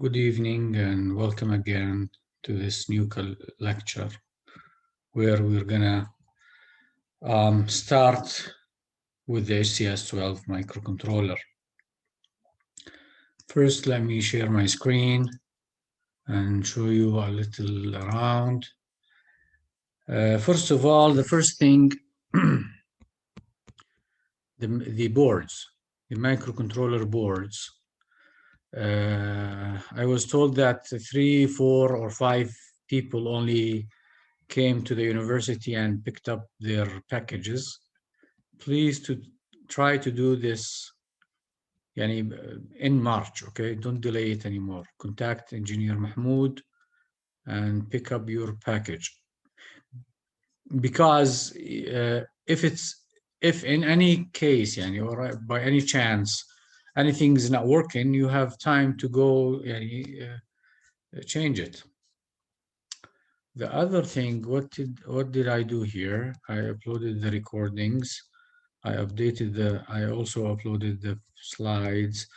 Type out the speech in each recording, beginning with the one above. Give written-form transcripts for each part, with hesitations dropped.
Good evening and welcome again to this new lecture where we're gonna start with the HCS12 microcontroller. First, let me share my screen and show you a little around. First of all, the first thing, the boards, the microcontroller boards. I was told that 3, 4, or 5 people only came to the university and picked up their packages. Please to try to do this in March, okay? Don't delay it anymore. Contact Engineer Mahmoud and pick up your package. Because if in any case, or by any chance, anything is not working, you have time to go change it. The other thing, what did I do here? I uploaded the recordings. I also uploaded the slides.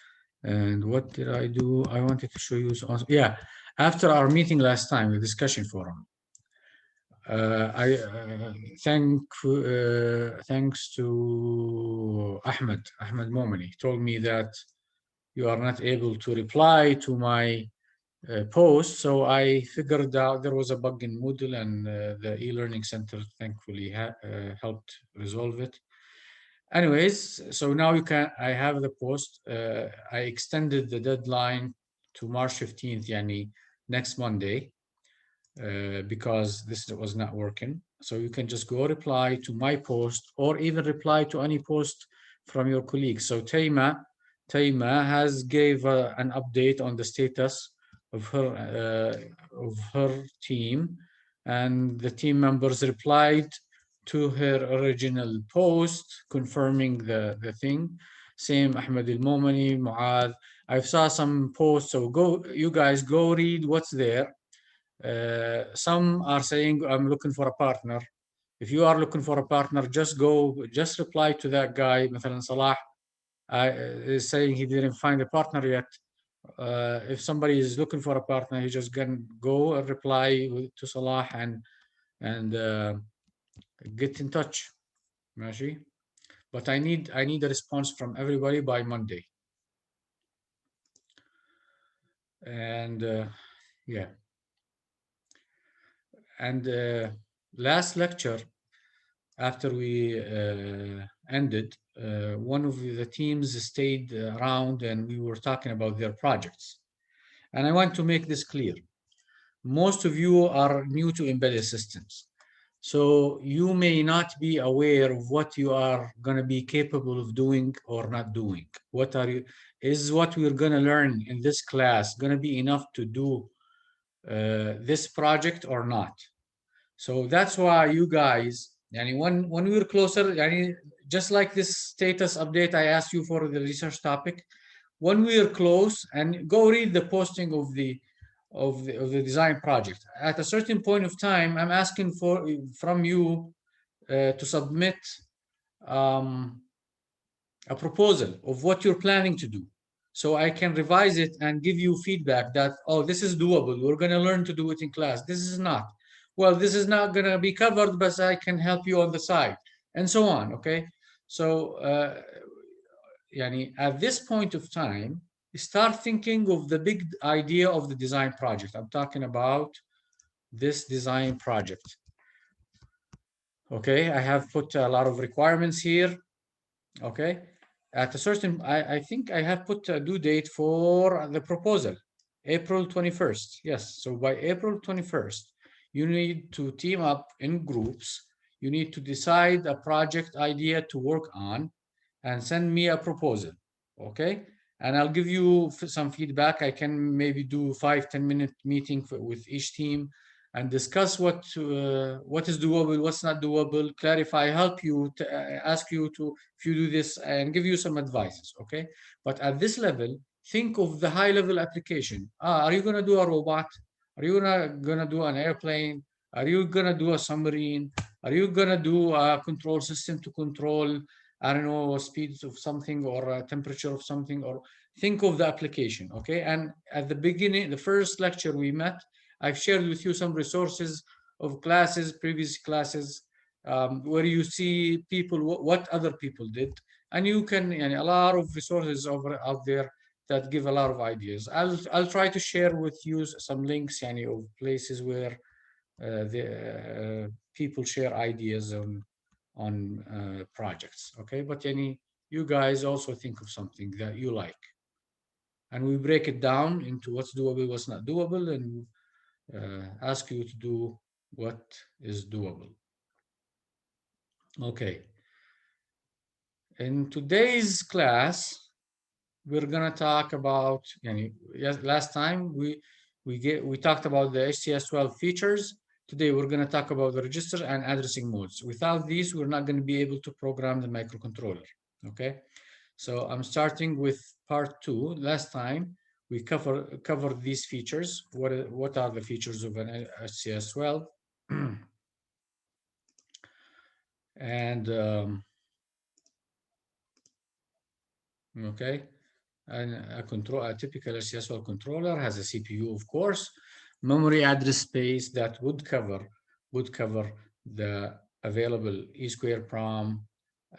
And what did I do? I wanted to show you. Yeah, after our meeting last time, the discussion forum, thanks to Ahmed Momani, told me that you are not able to reply to my post. So I figured out there was a bug in Moodle, and the e-learning center thankfully helped resolve it. Anyways, so now I have the post. I extended the deadline to March 15th, next Monday, because this was not working. So you can just go reply to my post or even reply to any post from your colleagues. So Taima has gave an update on the status of her team, and the team members replied to her original post confirming the thing. Same Ahmed Al-Momani, Muad. I saw some posts, so you guys go read what's there. Some are saying I'm looking for a partner. If you are looking for a partner, just reply to that guy. مثلا Salah is saying he didn't find a partner yet. If somebody is looking for a partner, he just can go and reply to Salah and get in touch. ماشي? But I need a response from everybody by Monday. And yeah. And last lecture, after we ended, one of the teams stayed around and we were talking about their projects. And I want to make this clear. Most of you are new to embedded systems. So you may not be aware of what you are going to be capable of doing or not doing. Is what we're going to learn in this class going to be enough to do this project or not? So that's why you guys, when we were closer, just like this status update I asked you for the research topic, when we are close, and go read the posting of the design project. At a certain point of time, I'm asking from you to submit a proposal of what you're planning to do, so I can revise it and give you feedback that, oh, this is doable. We're going to learn to do it in class. This is not. Well, this is not going to be covered, but I can help you on the side, and so on. Okay, so at this point of time, start thinking of the big idea of the design project. I'm talking about this design project. Okay, I have put a lot of requirements here. Okay, at a certain, I think I have put a due date for the proposal, April 21st. Yes, so by April 21st, you need to team up in groups. You need to decide a project idea to work on and send me a proposal. Okay, and I'll give you some feedback. I can maybe do 5-10 minute meeting with each team and discuss what is doable, what's not doable, clarify, help you, ask you to, if you do this, and give you some advices. Okay, but at this level, think of the high level application. Are you going to do a robot? Are you going to do an airplane? Are you going to do a submarine? Are you going to do a control system to control, I don't know, speeds of something or temperature of something? Or think of the application, okay? And at the beginning, the first lecture we met, I've shared with you some resources of classes, previous classes, where you see people, what other people did, and you can, a lot of resources out there that give a lot of ideas. I'll try to share with you some links, of places where the people share ideas on projects, okay? But you guys also think of something that you like, and we break it down into what's doable, what's not doable, and ask you to do what is doable. Okay. In today's class, we're gonna talk about, yes, last time we talked about the HCS12 features. Today we're gonna talk about the register and addressing modes. Without these, we're not gonna be able to program the microcontroller, okay? So I'm starting with part 2. Last time we covered these features. What are the features of an HCS12? And okay, and a typical HCS12 controller has a CPU, of course, memory address space that would cover the available EEPROM,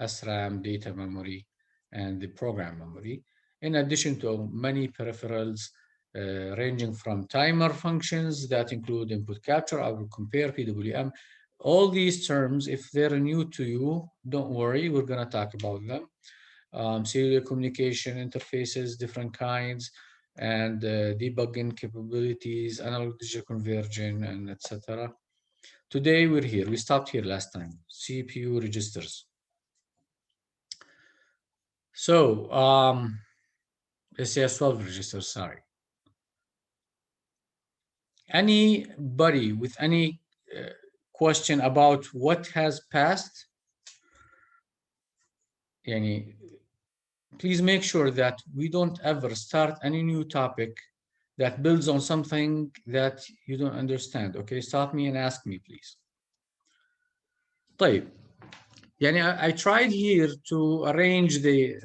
SRAM data memory, and the program memory, in addition to many peripherals ranging from timer functions that include input capture, I will compare, PWM. All these terms, if they're new to you, don't worry, we're going to talk about them. Serial communication interfaces, different kinds, and debugging capabilities, analog digital conversion, and etc. Today we're here. We stopped here last time. CPU registers. So HCS12 registers. Sorry. Anybody with any question about what has passed? Please make sure that we don't ever start any new topic that builds on something that you don't understand. Okay, stop me and ask me, please. طيب. I tried here to arrange the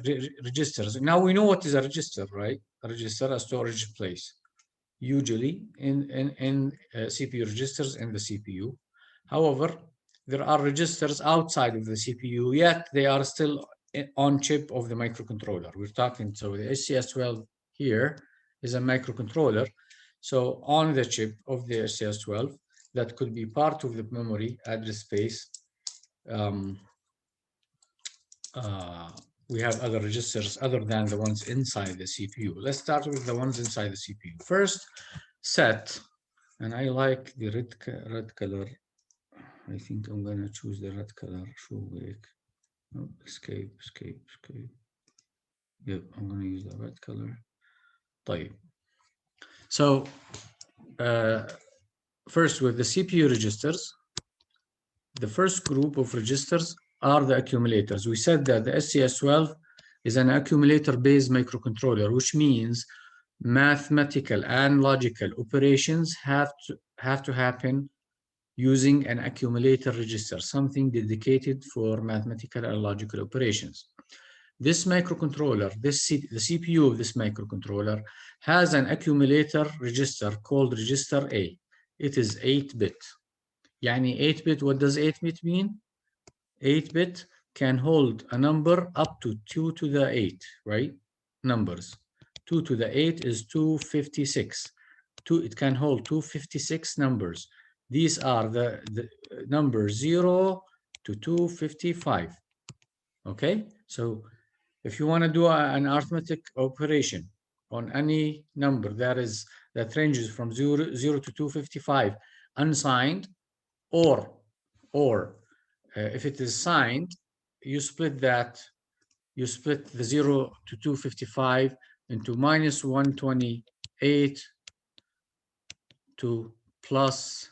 registers. Now we know what is a register, right? A register, a storage place, usually in CPU registers in the CPU. However, there are registers outside of the CPU, yet they are still on chip of the microcontroller. We're talking, so the HCS12 here is a microcontroller. So on the chip of the HCS12, that could be part of the memory address space. We have other registers other than the ones inside the CPU. Let's start with the ones inside the CPU. First, set, and I like the red color. I think I'm gonna choose the red color. No, escape. Yep, I'm gonna use the red color. طيب. So first, with the CPU registers, the first group of registers are the accumulators. We said that the HCS12 is an accumulator-based microcontroller, which means mathematical and logical operations have to happen using an accumulator register, something dedicated for mathematical and logical operations. This microcontroller, the CPU of this microcontroller has an accumulator register called register A. It is 8-bit. 8-bit, what does 8-bit mean? 8-bit can hold a number up to 2 to the 8, right? Numbers. 2 to the 8 is 256. It can hold 256 numbers. These are the numbers 0 to 255. Okay? So if you want to do an arithmetic operation on any number that ranges from 0 to 255 unsigned, or if it is signed, you split the 0 to 255 into minus 128 to plus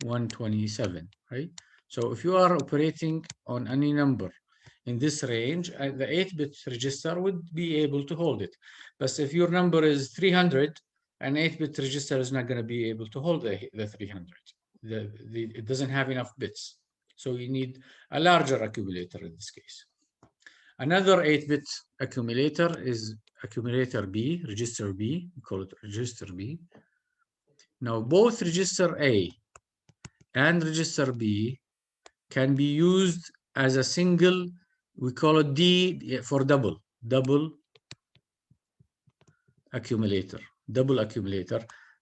127, right? So if you are operating on any number in this range, the 8-bit register would be able to hold it. But if your number is 300, an 8-bit register is not going to be able to hold the 300. It doesn't have enough bits. So you need a larger accumulator in this case. Another 8-bit accumulator is accumulator B, register B, we call it register B. Now both register A and register B can be used as a single, we call it D for double accumulator.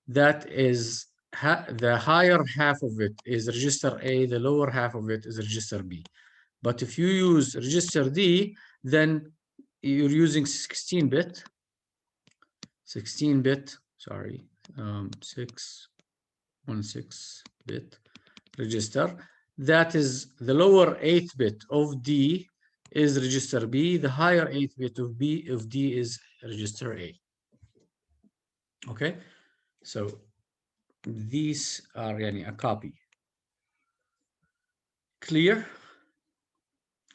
That is the higher half of it is register A, the lower half of it is register B. But if you use register D, then you're using 16-bit, sorry, 616-bit register. That is the lower 8-bit of D is register B. The higher 8-bit of D is register A. Okay, so these are a copy. Clear?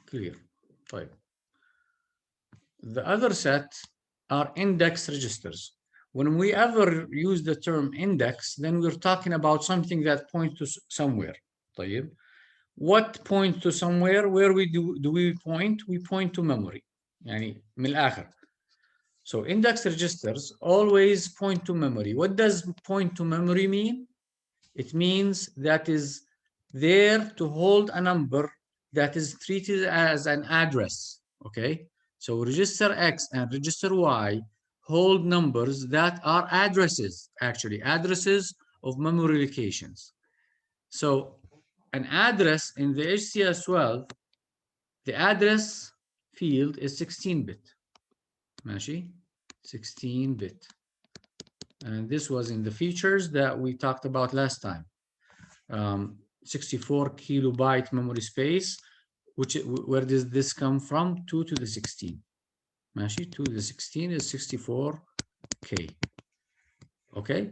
Clear. Right. The other set are index registers. When we ever use the term index, then we're talking about something that points to somewhere. طيب. What points to somewhere? Where do we point? We point to memory. يعني من الآخر. So index registers always point to memory. What does point to memory mean? It means that is there to hold a number that is treated as an address. Okay, so register X and register Y hold numbers that are addresses, actually addresses of memory locations. So an address in the HCS12, the address field is 16-bit. ماشي? 16-bit. And this was in the features that we talked about last time. 64 kilobyte memory space, where does this come from? 2 to the 16. ماشي? 2 to the 16 is 64K. Okay?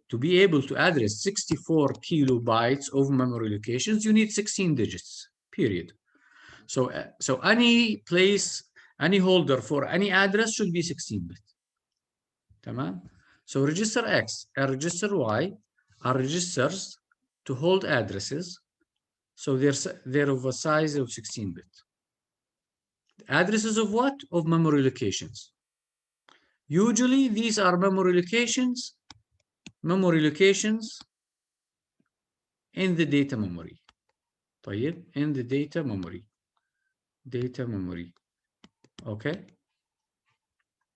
To be able to address 64 kilobytes of memory locations, you need 16 digits, period. So any place, any holder for any address should be 16-bit. تمام? So register X and register Y are registers to hold addresses. So they're of a size of 16-bit. Addresses of what? Of memory locations. Usually these are memory locations in the data memory. طيب, in the data memory. Okay.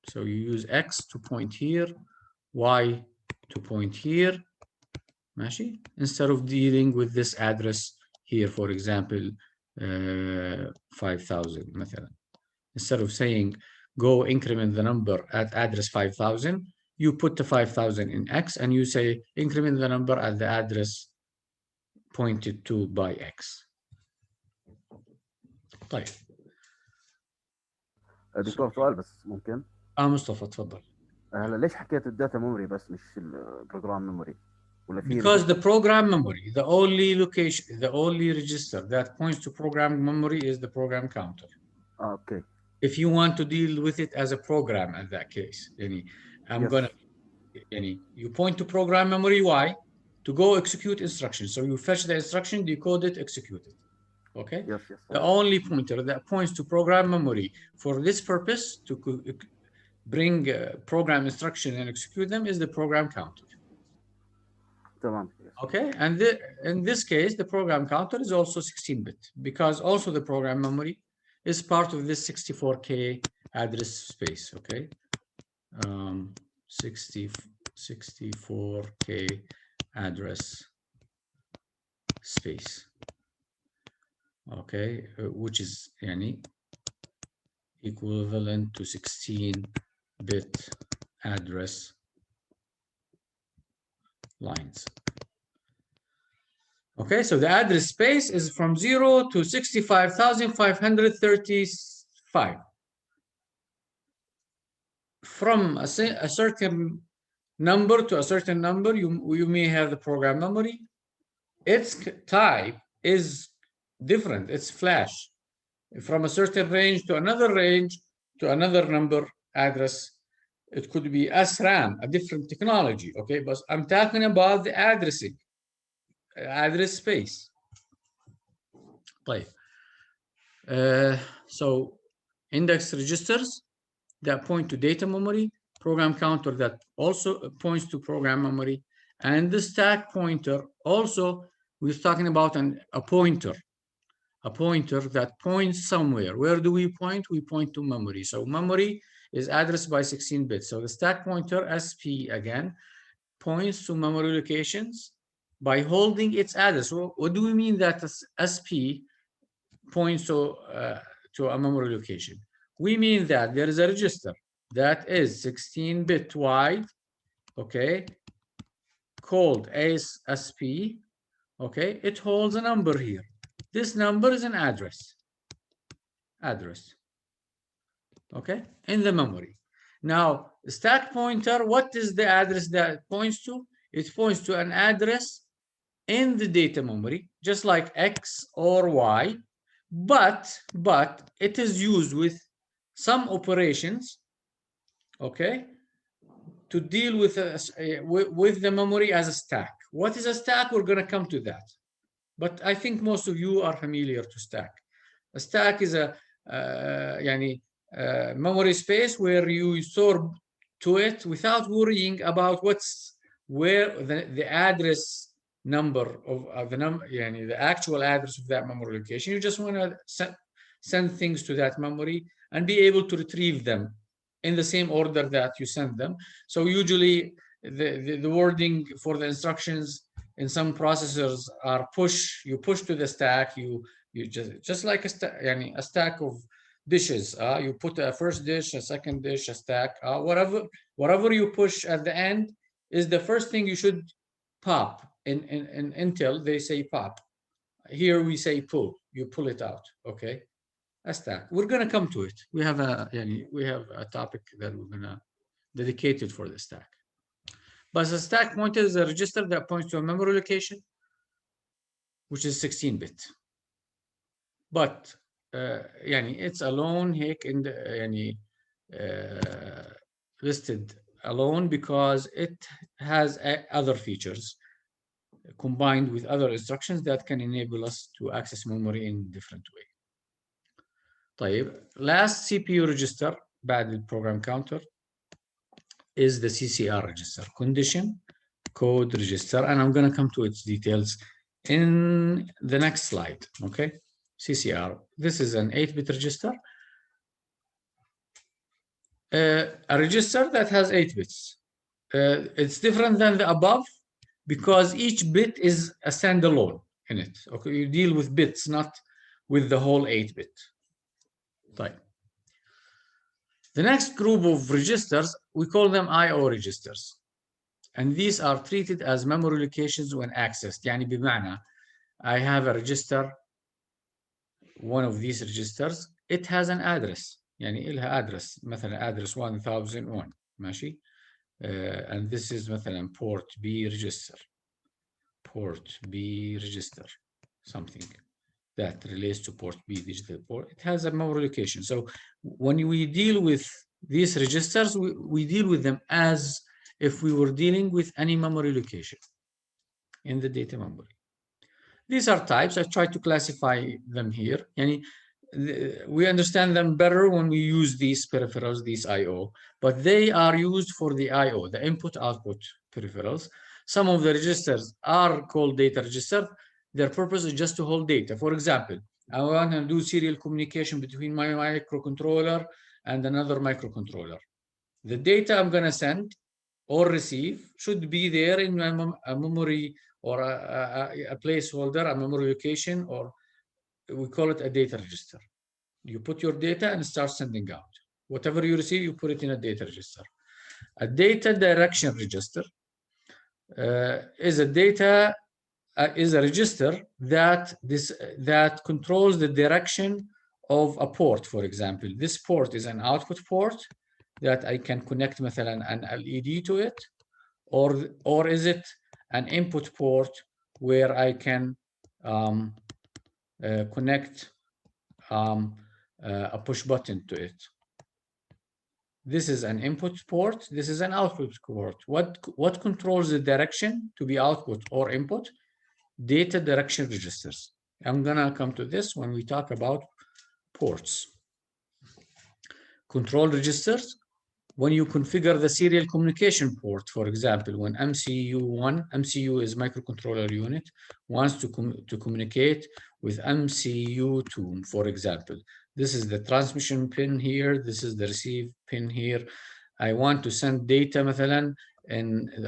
So you use X to point here, Y to point here. ماشي? Instead of dealing with this address here, for example, 5,000 مثلا. Instead of saying go increment the number at address 5,000, you put the 5,000 in X and you say increment the number at the address pointed to by X. طيب. دكتور سؤال بس ممكن؟ مصطفى تفضل. هلا ليش حكيت الداتا ميموري بس مش البروجرام ميموري؟ Because the program memory, the only location, the only register that points to program memory is the program counter. Okay. If you want to deal with it as a program in that case, you point to program memory Y to go execute instructions. So you fetch the instruction, decode it, execute it. Okay? Yes. The only pointer that points to program memory for this purpose, to bring program instruction and execute them, is the program counter. تمام. Okay, and in this case, the program counter is also 16-bit because also the program memory is part of this 64K address space. Okay, 64K address space. Okay, which is equivalent to 16-bit address lines. Okay, so the address space is from 0 to 65,535. From a certain number to a certain number, you may have the program memory. Its type is different. It's flash. From a certain range to another number address, it could be SRAM, a different technology. Okay, but I'm talking about the addressing. Address space. طيب. So index registers that point to data memory, program counter that also points to program memory, and the stack pointer also, we're talking about a pointer that points somewhere. Where do we point? We point to memory. So memory is addressed by 16 bits. So the stack pointer, SP again, points to memory locations by holding its address. What do we mean that SP points to a memory location? We mean that there is a register that is 16-bit wide, okay, called ASP, okay. It holds a number here. This number is an address, okay, in the memory. Now, stack pointer, what is the address that points to? It points to an address in the data memory, just like X or Y, but it is used with some operations, okay, to deal with the memory as a stack. What is a stack? We're going to come to that. But I think most of you are familiar to stack. A stack is a memory space where you store to it without worrying about where the address number of the actual address of that memory location. You just want to send things to that memory and be able to retrieve them in the same order that you send them. So usually the wording for the instructions in some processors are you push to the stack, you just like a stack of dishes. You put a first dish, a second dish, a stack, whatever you push at the end is the first thing you should pop. In Intel, they say pop. Here we say pull. You pull it out, okay? A stack. We're gonna come to it. We have a topic that we're gonna dedicate it for the stack. But the stack pointer is a register that points to a memory location, which is 16-bit. But it's alone هيك in the listed alone because it has other features combined with other instructions that can enable us to access memory in a different way. طيب, last CPU register بعد الprogram counter is the CCR register, condition code register, and I'm going to come to its details in the next slide, okay? CCR, this is an 8-bit register, a register that has 8 bits. It's different than the above because each bit is a standalone in it, okay? You deal with bits, not with the whole 8-bit. Right. The next group of registers, we call them I/O registers. And these are treated as memory locations when accessed. يعني بمعنى, I have a register, one of these registers, it has an address. يعني إلها address, مثلا address 1001, ماشي? And this is مثلا port B register. Port B register, something that relates to port B digital port. It has a memory location. So when we deal with these registers, we deal with them as if we were dealing with any memory location in the data memory. These are types. I try to classify them here. We understand them better when we use these peripherals, these I/O, but they are used for the I/O, the input-output peripherals. Some of the registers are called data register. Their purpose is just to hold data. For example, I want to do serial communication between my microcontroller and another microcontroller. The data I'm going to send or receive should be there in a memory or a placeholder, a memory location, or we call it a data register. You put your data and start sending out. Whatever you receive, you put it in a data register. A data direction register is a register that controls the direction of a port. For example, this port is an output port that I can connect مثلا an LED to it, or is it an input port where I can connect a push button to it. This is an input port. This is an output port. What controls the direction to be output or input? Data direction registers. I'm gonna come to this when we talk about ports. control registers, when you configure the serial communication port, for example, when MCU is microcontroller unit, wants to communicate with MCU2, for example. This is the transmission pin here. This is the receive pin here. I want to send data, مثلا, in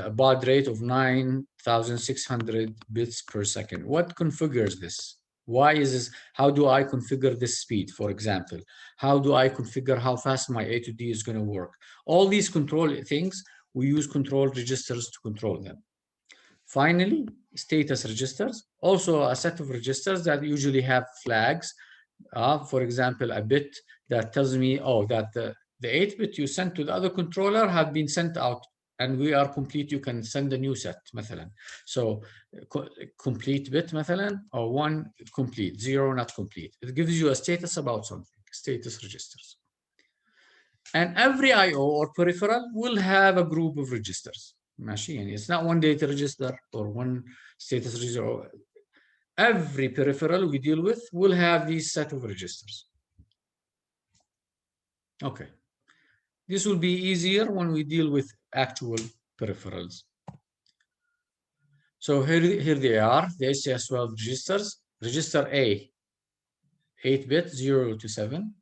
a baud rate of 9,600 bits per second. What configures this? Why is this? How do I configure this speed, for example? How do I configure how fast my A to D is going to work? All these control things, we use control registers to control them. Finally, status registers, also a set of registers that usually have flags. For example, a bit that tells me, oh, that the 8-bit you sent to the other controller have been sent out and we are complete, you can send a new set, مثلا. So complete bit, مثلا, or 1 complete, 0 not complete. It gives you a status about something, status registers. And every I/O or peripheral will have a group of registers. Machine. It's not one data register or one status register. Every peripheral we deal with will have these set of registers. Okay. This will be easier when we deal with actual peripherals. So here they are, the HCS12 registers. Register A, 8-bit, 0 to 7.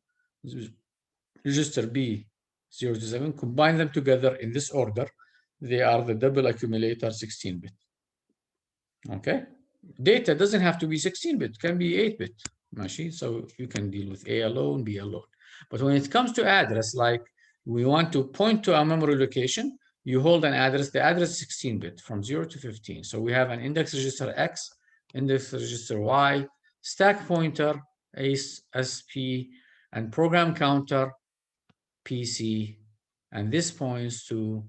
Register B, 0 to 7. Combine them together in this order. They are the double accumulator 16-bit. Okay. Data doesn't have to be 16-bit, can be 8-bit. So you can deal with A alone, B alone. But when it comes to address, like we want to point to a memory location, you hold an address, the address is 16-bit from 0 to 15. So we have an index register X, index register Y, stack pointer, ACE, SP, and program counter, PC, and this points to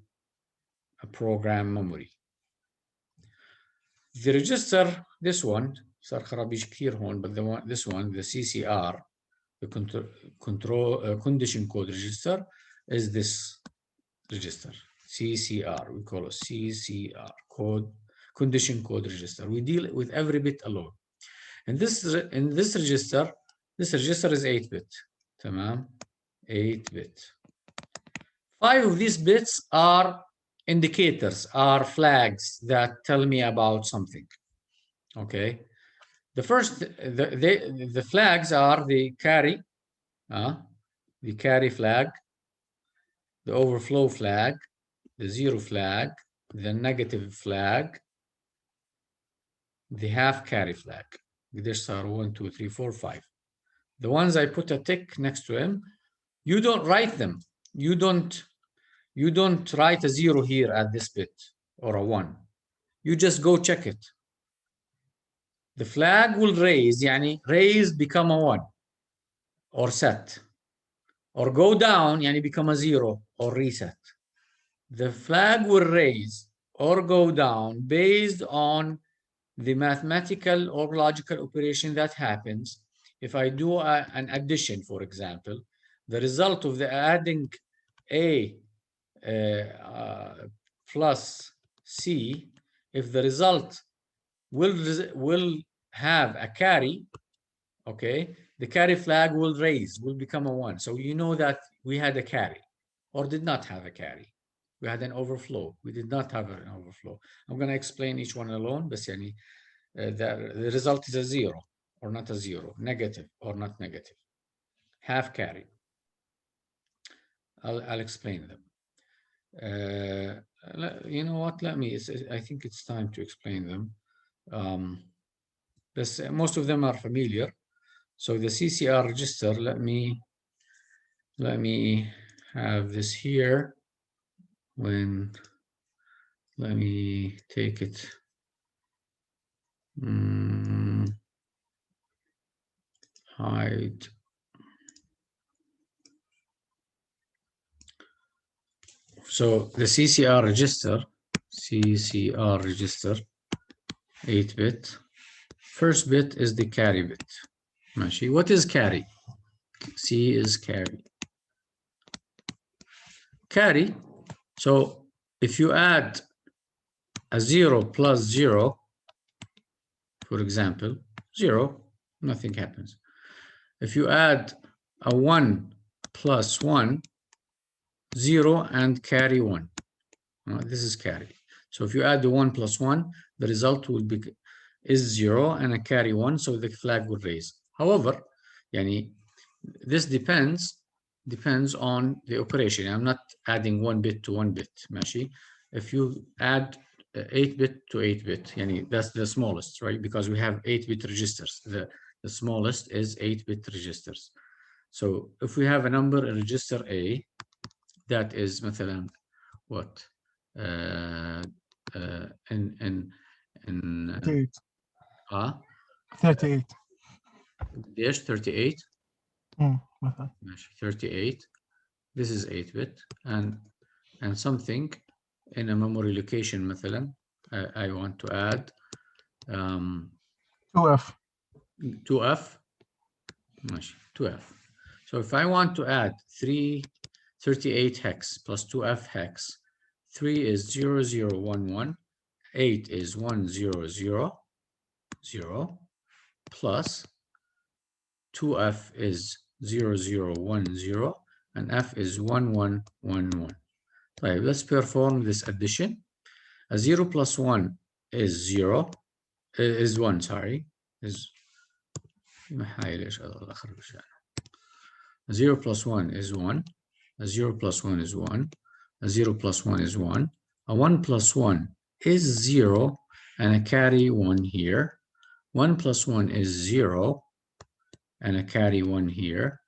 a program memory. The register, this one, صار خرابيش كثير هون, but this one, the CCR, the condition code register, is this register, CCR. We call it CCR, condition code register. We deal with every bit alone. And this register is 8-bit. Tamam, 8-bit. 5 of these bits are indicators, are flags that tell me about something. Okay. The first, the flags are the carry flag, the overflow flag, the 0 flag, the negative flag, the half carry flag. These are 1, 2, 3, 4, 5. The ones I put a tick next to them, you don't write them. You don't write a 0 here at this bit or a 1. You just go check it. The flag will raise, yani raise become a 1 or set, or go down, yani become a 0 or reset. The flag will raise or go down based on the mathematical or logical operation that happens. If I do an addition, for example, the result of the adding A plus C, if the result will have a carry, okay, the carry flag will raise, will become a 1. So you know that we had a carry or did not have a carry. We had an overflow. We did not have an overflow. I'm going to explain each one alone, but the result is a 0 or not a 0, negative or not negative, half carry. I'll explain them. You know what? I think it's time to explain them. Most of them are familiar. So the CCR register, let me have this here. Let me take it. Hide. So the CCR register, 8-bit. First bit is the carry bit. What is carry? C is carry. Carry. So if you add a 0 plus 0, for example, 0, nothing happens. If you add a 1 plus 1, 0, and carry 1. This is carry. So if you add the 1 plus 1, the result will be is 0 and a carry 1, so the flag will raise. However, this depends on the operation. I'm not adding 1 bit to 1 bit. ماشي. If you add 8-bit to 8-bit, that's the smallest, right? Because we have 8-bit registers. The smallest is 8-bit registers. So if we have a number in register A that is مثلا what? In 38. 38. Yes, 38. مثلا. 38. This is 8-bit and something in a memory location مثلا I want to add 2F. 2F. 2F. So if I want to add 38 hex plus 2F hex, 3 is 0011, 8 is 1000, plus 2F is 0010, and F is 1111. Right, let's perform this addition. A 0 plus 1 is 0, is 1, sorry, is 0 plus 1 is 1, a 0 plus 1 is 1, a 0 plus 1 is 1, a 1 plus 1 is 0, and a carry 1 here. 1 plus 1 is 0, and a carry 1 here.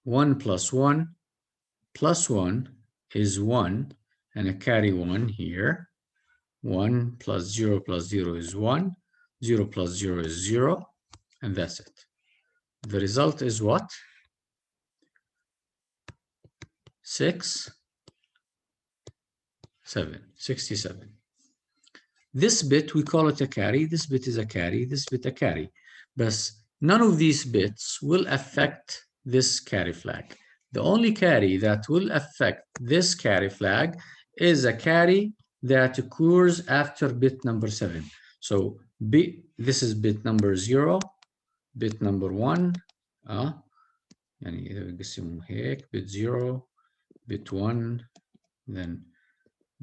1 plus 1 plus 1 is 1, and a carry 1 here. 1 plus 0 plus 0 is 1, 0 plus 0 is 0, and that's it. The result is what? 67. This bit, we call it a carry. This bit is a carry. This bit a carry. But none of these bits will affect this carry flag. The only carry that will affect this carry flag is a carry that occurs after bit number 7. So this is bit number 0, bit number 1, يعني إذا بنقسمهم هيك bit 0, bit 1, then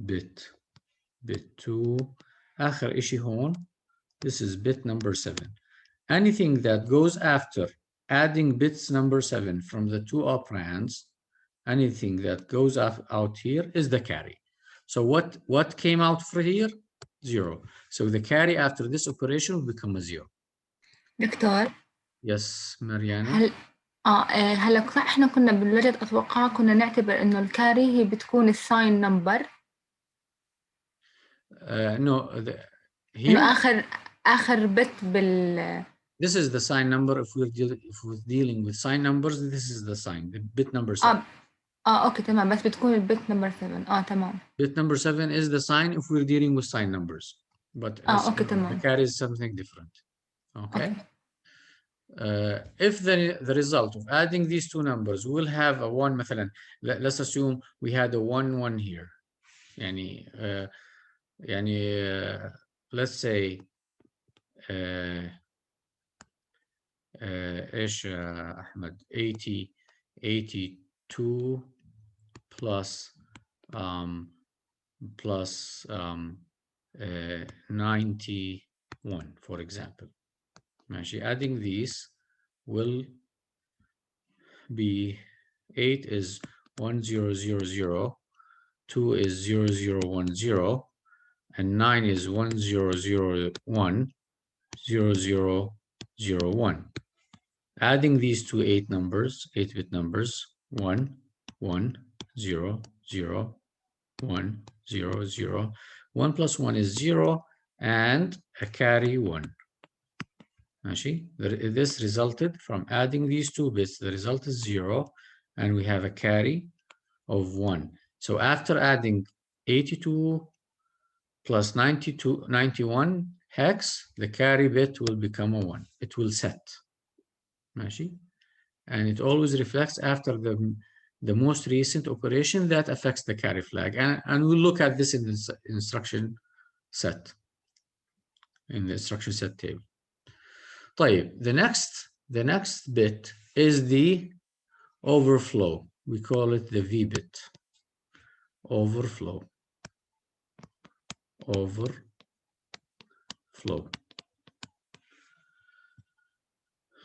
bit 2. آخر إشي هون, this is bit number 7. Anything that goes after adding bits number 7 from the two operands, anything that goes out here is the carry. So what came out for here? 0. So the carry after this operation will become a 0. دكتور. Yes, Mariana. هلا احنا كنا بالوجد اتوقع كنا نعتبر انه الكاري هي بتكون الساين نمبر. No, انه اخر بت بال. This is the sign number. If we're dealing with sign numbers, this is the sign, the bit number 7. اوكي تمام, بس بتكون البت نمبر 7. تمام. Bit number 7 is the sign if we're dealing with sign numbers. But اوكي تمام. the carry is something different. Okay. If the result of adding these two numbers will have a 1 مثلا, let's assume we had a 1 here. Let's say ايش احمد 82 plus 91, for example. Adding these will be 8 is 1000, 2 is 0010, and 9 is 1001, 0001. Adding these two 8-bit numbers, 1, 1, 0, 0, 1, 0, 0. 1 plus 1 is 0, and a carry 1. This resulted from adding these two bits. The result is 0, and we have a carry of 1. So after adding 82 plus 91 hex, the carry bit will become a 1. It will set. And it always reflects after the most recent operation that affects the carry flag. And we'll look at this in the instruction set, in the instruction set table. طيب, the next bit is the overflow. We call it the V bit. Overflow. Overflow.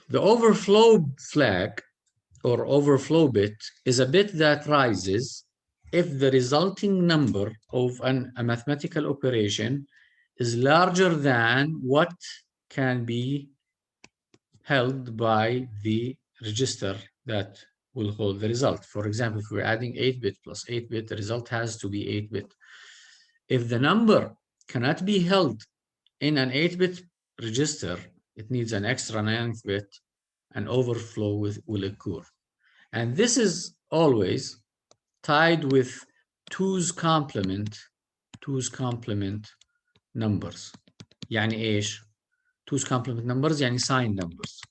The overflow flag or overflow bit is a bit that rises if the resulting number of a mathematical operation is larger than what can be held by the register that will hold the result. For example, if we're adding 8-bit plus 8-bit, the result has to be 8-bit. If the number cannot be held in an 8-bit register, it needs an extra 9th bit, an overflow will occur. And this is always tied with 2's complement numbers. يعني ايش؟ 2's complement numbers يعني signed numbers.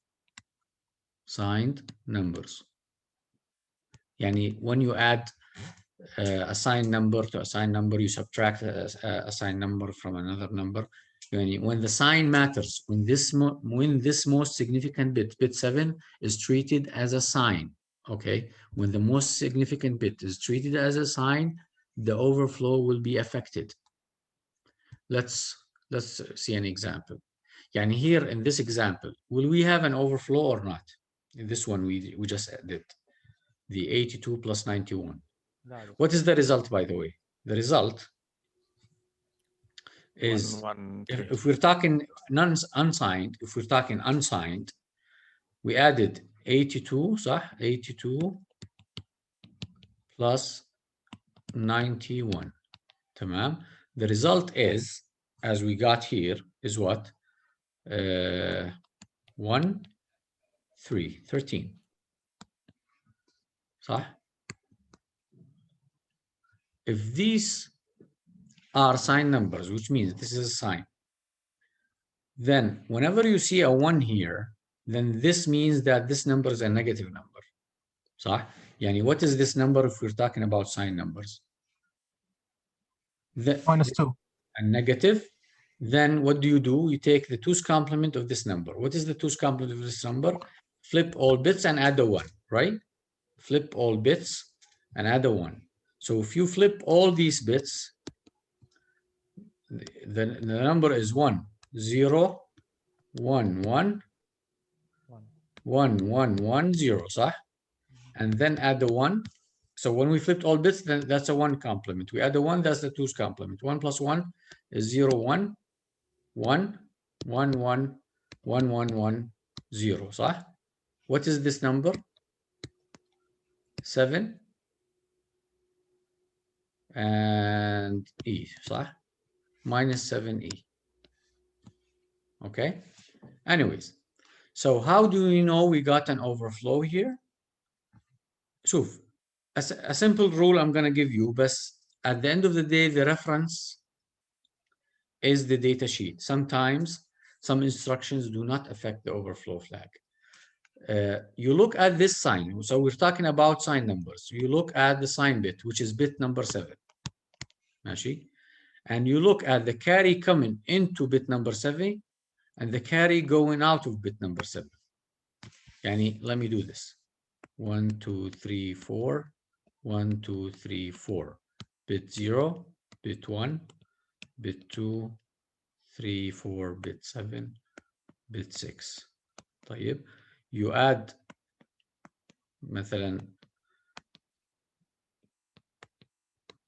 Signed numbers. يعني when you add a signed number to a signed number, you subtract a signed number from another number. When the sign matters, when this most significant bit 7 is treated as a sign, okay? When the most significant bit is treated as a sign, the overflow will be affected. Let's see an example. Yani here in this example, will we have an overflow or not? In this one we just did, the 82 plus 91. What is the result, by the way? The result is, if we're talking unsigned, if we're talking unsigned, we added 82, صح? 82 plus 91. تمام? The result is, as we got here, is what? 1, 3, 13. صح? If these are signed numbers, which means this is a sign, then whenever you see a 1 here, then this means that this number is a negative number. صح? يعني what is this number if we're talking about signed numbers? -2. A negative. Then what do? You take the 2's complement of this number. What is the 2's complement of this number? Flip all bits and add the 1, right? Flip all bits and add a 1. So if you flip all these bits, the number is 1, 0, 1, 1, 1, 1, 1, 0, صح? And then add the 1. So when we flipped all bits, then that's a 1 complement. We add the 1, that's the 2's complement. 1 plus 1 is 0, 1, 1, 1, 1, 1, 1, 1, 0, صح? What is this number? 7 and E, صح? Minus 7E. Okay? Anyways, so how do we know we got an overflow here? شوف, a simple rule I'm going to give you, but at the end of the day, the reference is the data sheet. Sometimes some instructions do not affect the overflow flag. You look at this sign. So we're talking about sign numbers. You look at the sign bit, which is bit number 7. ماشي? And you look at the carry coming into bit number 7 and the carry going out of bit number 7. يعني, let me do this. 1, 2, 3, 4. 1, 2, 3, 4. Bit 0, bit 1, bit 2, 3, 4, bit 7, bit 6. طيب, you add مثلا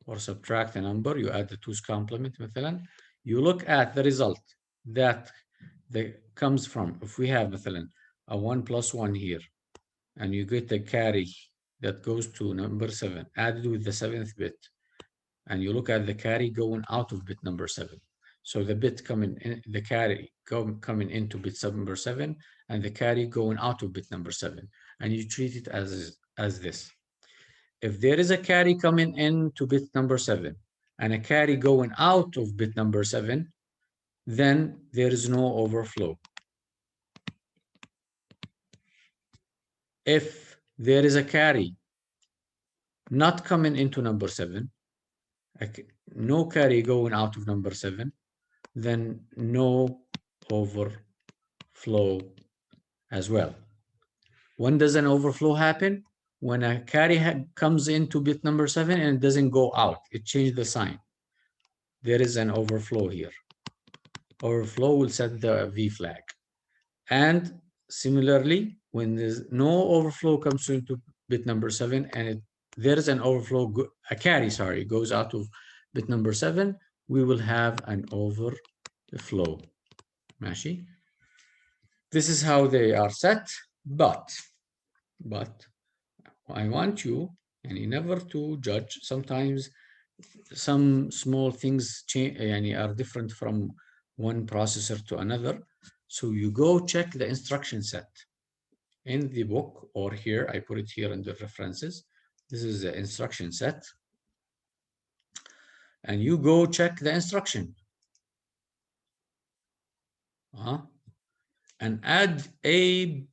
or subtract a number, you add the 2's complement مثلا. You look at the result that comes from, if we have مثلا a 1 plus 1 here, and you get the carry that goes to number 7 added with the 7th bit, and you look at the carry going out of bit number 7. So the bit coming in, the carry coming into bit number 7, and the carry going out of bit number 7, and you treat it as this. If there is a carry coming into bit number 7 and a carry going out of bit number 7, then there is no overflow. If there is a carry not coming into number 7, no carry going out of number 7, then no overflow as well. When does an overflow happen? when a carry comes into bit number 7 and it doesn't go out, it changed the sign. There is an overflow here. Overflow will set the V flag. And similarly, when there's no overflow comes into bit number 7 and there is an overflow, a carry, sorry, goes out of bit number 7, we will have an overflow. ماشي? This is how they are set, but I want you never to judge. Sometimes some small things change, are different from one processor to another. So you go check the instruction set in the book, or here, I put it here in the references. This is the instruction set. And you go check the instruction. And add ABA.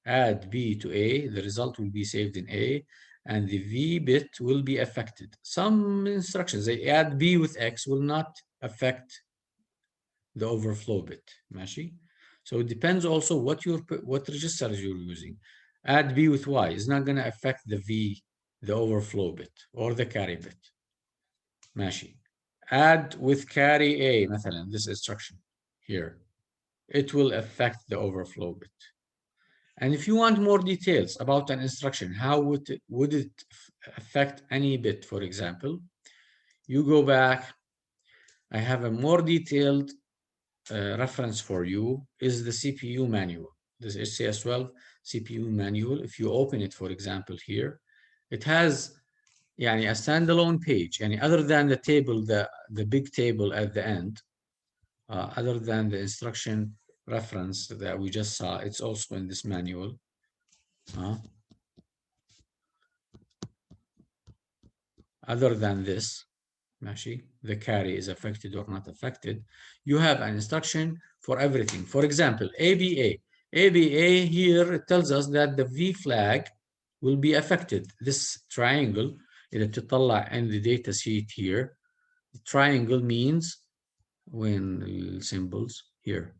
Add B to A, the result will be saved in A, and the V bit will be affected. Some instructions, they add B with X will not affect the overflow bit. ماشي? So it depends also what registers you're using. Add B with Y is not going to affect the V, the overflow bit, or the carry bit. ماشي. Add with carry A, مثلا, this instruction here. It will affect the overflow bit. And if you want more details about an instruction, how would it affect any bit, for example, you go back. I have a more detailed reference for you is the CPU manual. This HCS12 CPU manual. If you open it, for example, here, it has a standalone page. Other than the table, the big table at the end, other than the instruction reference that we just saw, it's also in this manual. Other than this, the carry is affected or not affected, you have an instruction for everything. For example, ABA. ABA here, it tells us that the V flag will be affected. This triangle, إذا بتطلع in the data sheet here, the triangle means when symbols here.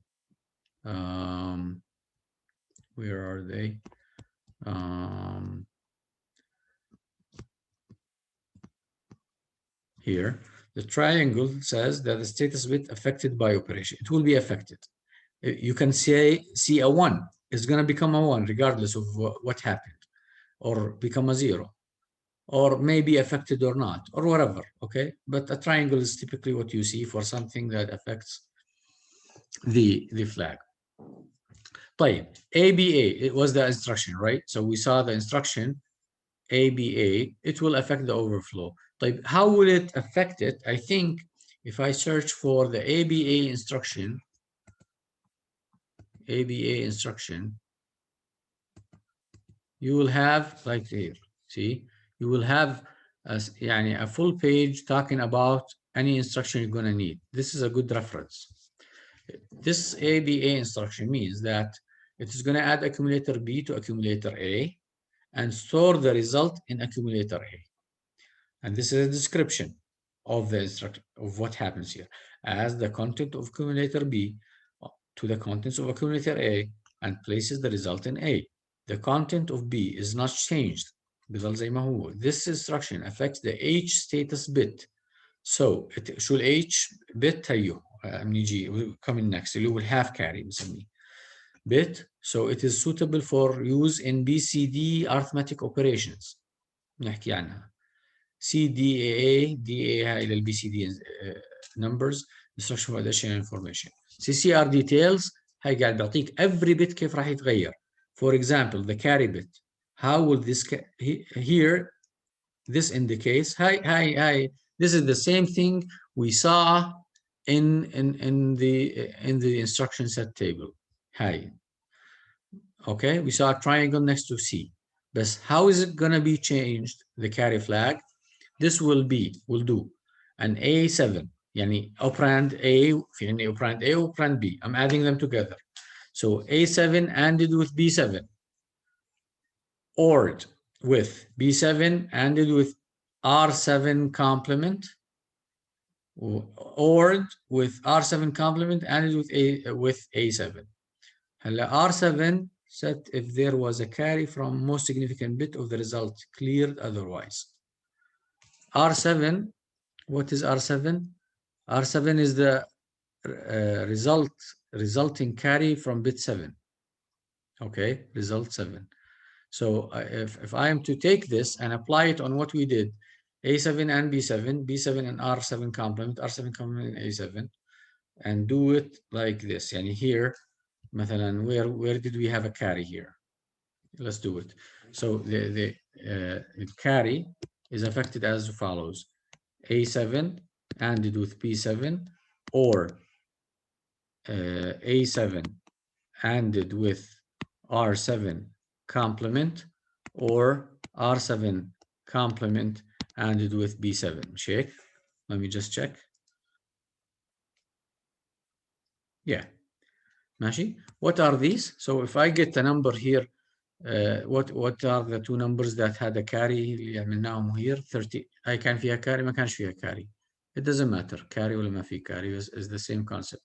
Where are they? Here, the triangle says that the status bit affected by operation. It will be affected. You can see a 1. It's going to become a 1 regardless of what happened, or become a 0, or maybe affected or not, or whatever, okay? But a triangle is typically what you see for something that affects the flag. طيب, ABA, it was the instruction, right? So we saw the instruction, ABA, it will affect the overflow. طيب, how will it affect it? I think if I search for the ABA instruction, you will have, like here, see, you will have a full page talking about any instruction you're going to need. This is a good reference. This ABA instruction means that it is going to add accumulator B to accumulator A and store the result in accumulator A. And this is a description of the instruction, of what happens here. As the content of accumulator B to the contents of accumulator A and places the result in A. The content of B is not changed. This instruction affects the H status bit. So شو H bit هيو coming next. You will have carry بنسميه bit. So it is suitable for use in BCD arithmetic operations. نحكي عنها. CDAA, DA إلى BCD numbers, instruction for additional information. CCR details هاي قاعد بيعطيك every bit كيف راح يتغير. For example, the carry bit. How will this here? This indicates this is the same thing we saw in the instruction set table. Okay, we saw a triangle next to C. But how is it going to be changed? The carry flag. This will do an A7. يعني operand A, في عندي operand A, operand B. I'm adding them together. So A7 ANDed with B7. ORed with B7 ANDed with R7 complement. ORed with R7 complement ANDed with A7. هلا R7 set if there was a carry from most significant bit of the result cleared otherwise. R7, what is R7? R7 is the resulting carry from bit 7. Okay, result 7. So if I am to take this and apply it on what we did, A7 and B7, B7 and R7 complement, R7 complement A7, and do it like this. Yani here, مثلا, where did we have a carry here? Let's do it. So the carry is affected as follows: A7 ANDed with B7, or A7 ANDed with R7 complement, or R7 complement ANDed with B7. Check. Let me just check. Yeah. ماشي. What are these? So if I get a number here, what are the two numbers that had a carry اللي عملناهم here? 30. هاي كان فيها carry ما كانش فيها carry. It doesn't matter. Carry ولا ما في carry is the same concept.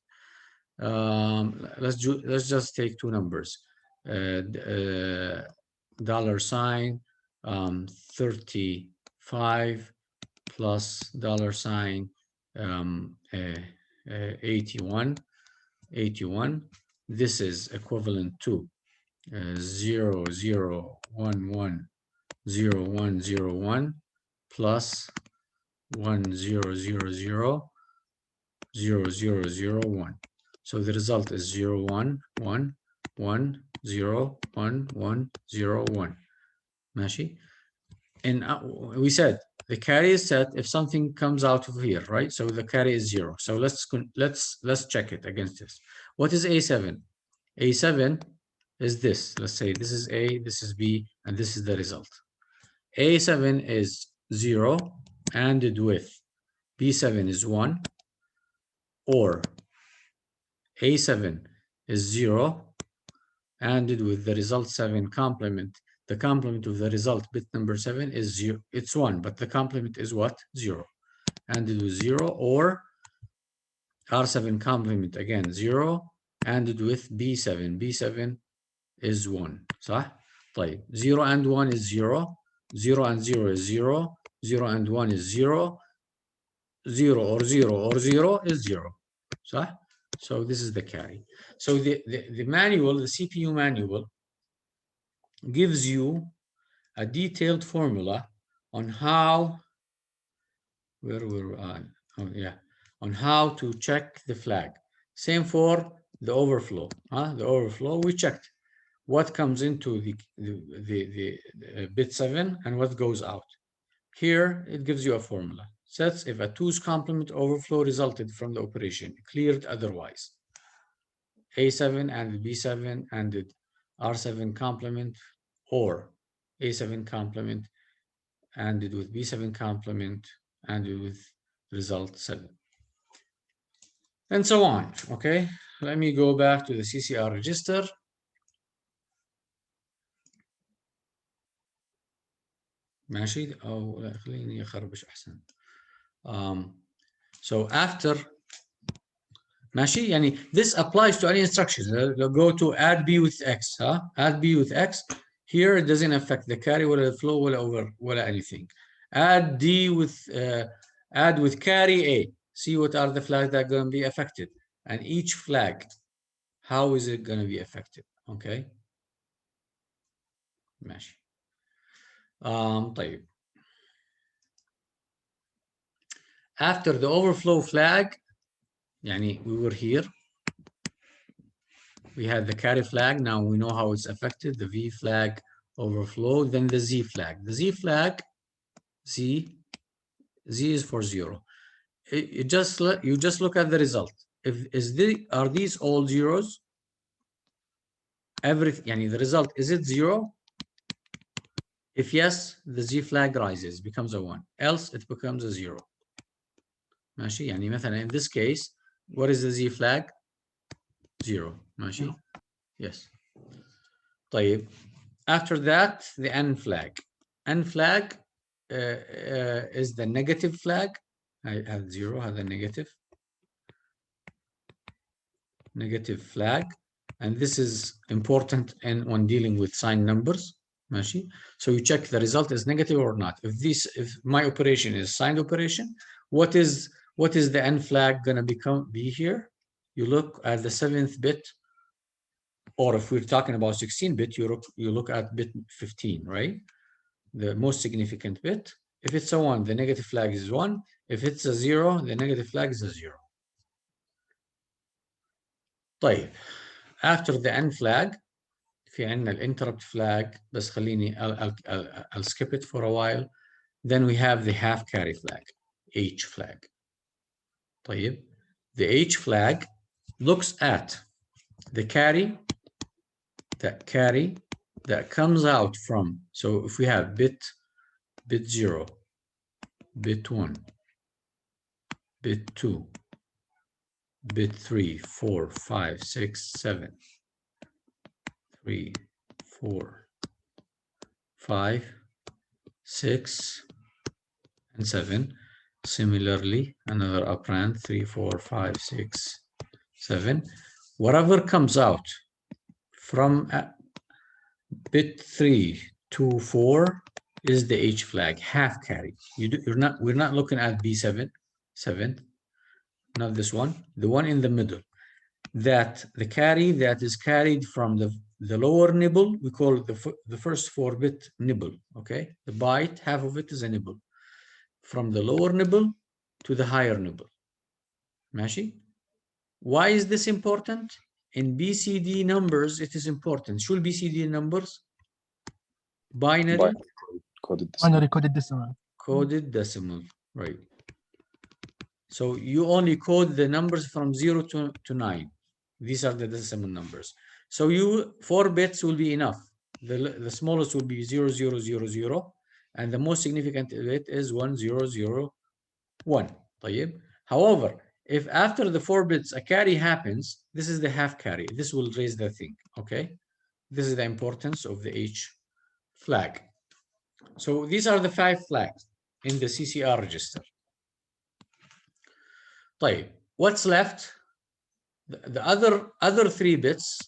Let's just take two numbers. Dollar sign 35 plus dollar sign 81. This is equivalent to 00110101 plus 10000001. So the result is 011101101. ماشي. And we said the carry is set if something comes out of here, right? So the carry is 0. So let's check it against this. What is A7? A7 is this. Let's say this is A, this is B, and this is the result. A7 is 0 ANDed with B7 is 1, or A7 is 0 ANDed with the result 7 complement. The complement of the result bit number 7 is 0. It's 1, but the complement is what? 0. ANDed with 0, or R7 complement again 0 ANDed with B7. B7 is 1. صح؟ طيب 0 and 1 is 0. 0 and 0 is 0. 0 and 1 is 0. 0 or 0 or 0 is 0. صح? So this is the carry. So the manual, the CPU manual, gives you a detailed formula on how, where were I? Oh, yeah, on how to check the flag. Same for the overflow. The overflow, we checked what comes into the bit 7 and what goes out. Here it gives you a formula. Sets if a 2's complement overflow resulted from the operation, cleared otherwise. A7 and B7 and R7 complement, or A7 complement ANDed with B7 complement ANDed with result 7. And so on. Okay, let me go back to the CCR register. ماشي أو لا خليني أخربش أحسن. So after ماشي يعني this applies to any instruction. Go to add B with X. Add B with X. Here it doesn't affect the carry ولا the flow ولا over ولا anything. Add D with add with carry A. See what are the flags that are going to be affected, and each flag, how is it going to be affected? Okay. ماشي. طيب. After the overflow flag, يعني we were here. We had the carry flag. Now we know how it's affected. The V flag, overflow, then the Z flag. The Z flag, Z is for 0. You just look at the result. Are these all zeros? يعني the result, is it 0? If yes, the Z flag rises, becomes a 1. Else it becomes a 0. ماشي. يعني مثلا in this case, what is the Z flag? 0. ماشي. Yes. طيب. After that, the N flag. N flag is the negative flag. I have 0, have the negative flag. and this is important and when dealing with signed numbers. ماشي. So you check the result is negative or not. If my operation is signed operation, what is the N flag gonna be here? You look at the 7th bit, or if we're talking about 16-bit, you look at bit 15, right? The most significant bit. If it's a 1, the negative flag is 1. If it's a 0, the negative flag is a 0. طيب, after the N flag, في عندنا interrupt flag, بس خليني I'll skip it for a while. Then we have the half carry flag, H flag. طيب, the H flag looks at the carry that comes out from, so if we have bit 0, bit 1, bit 2, bit 3, 4, 5, 6, 7, 3, 4, 5, 6, and 7. Similarly, another operand 3, 4, 5, 6, 7. Whatever comes out from bit 3 to 4 is the H flag, half carry. We're not looking at B7, 7, not this one, the one in the middle. That the carry that is carried from the lower nibble, we call it the first 4-bit nibble, okay? The byte, half of it is a nibble. From the lower nibble to the higher nibble. ماشي? Why is this important? In BCD numbers, it is important. Should BCD numbers? Binary? Binary coded decimal. Coded decimal, right. So you only code the numbers from 0 to 9. These are the decimal numbers. So 4 bits will be enough. The smallest will be 0, 0, 0, 0. And the most significant bit is 1, 0, 0, 1. طيب. However, if after the 4 bits a carry happens, this is the half carry. This will raise the thing, okay? This is the importance of the H flag. So these are the 5 flags in the CCR register. طيب, what's left? The other 3 bits,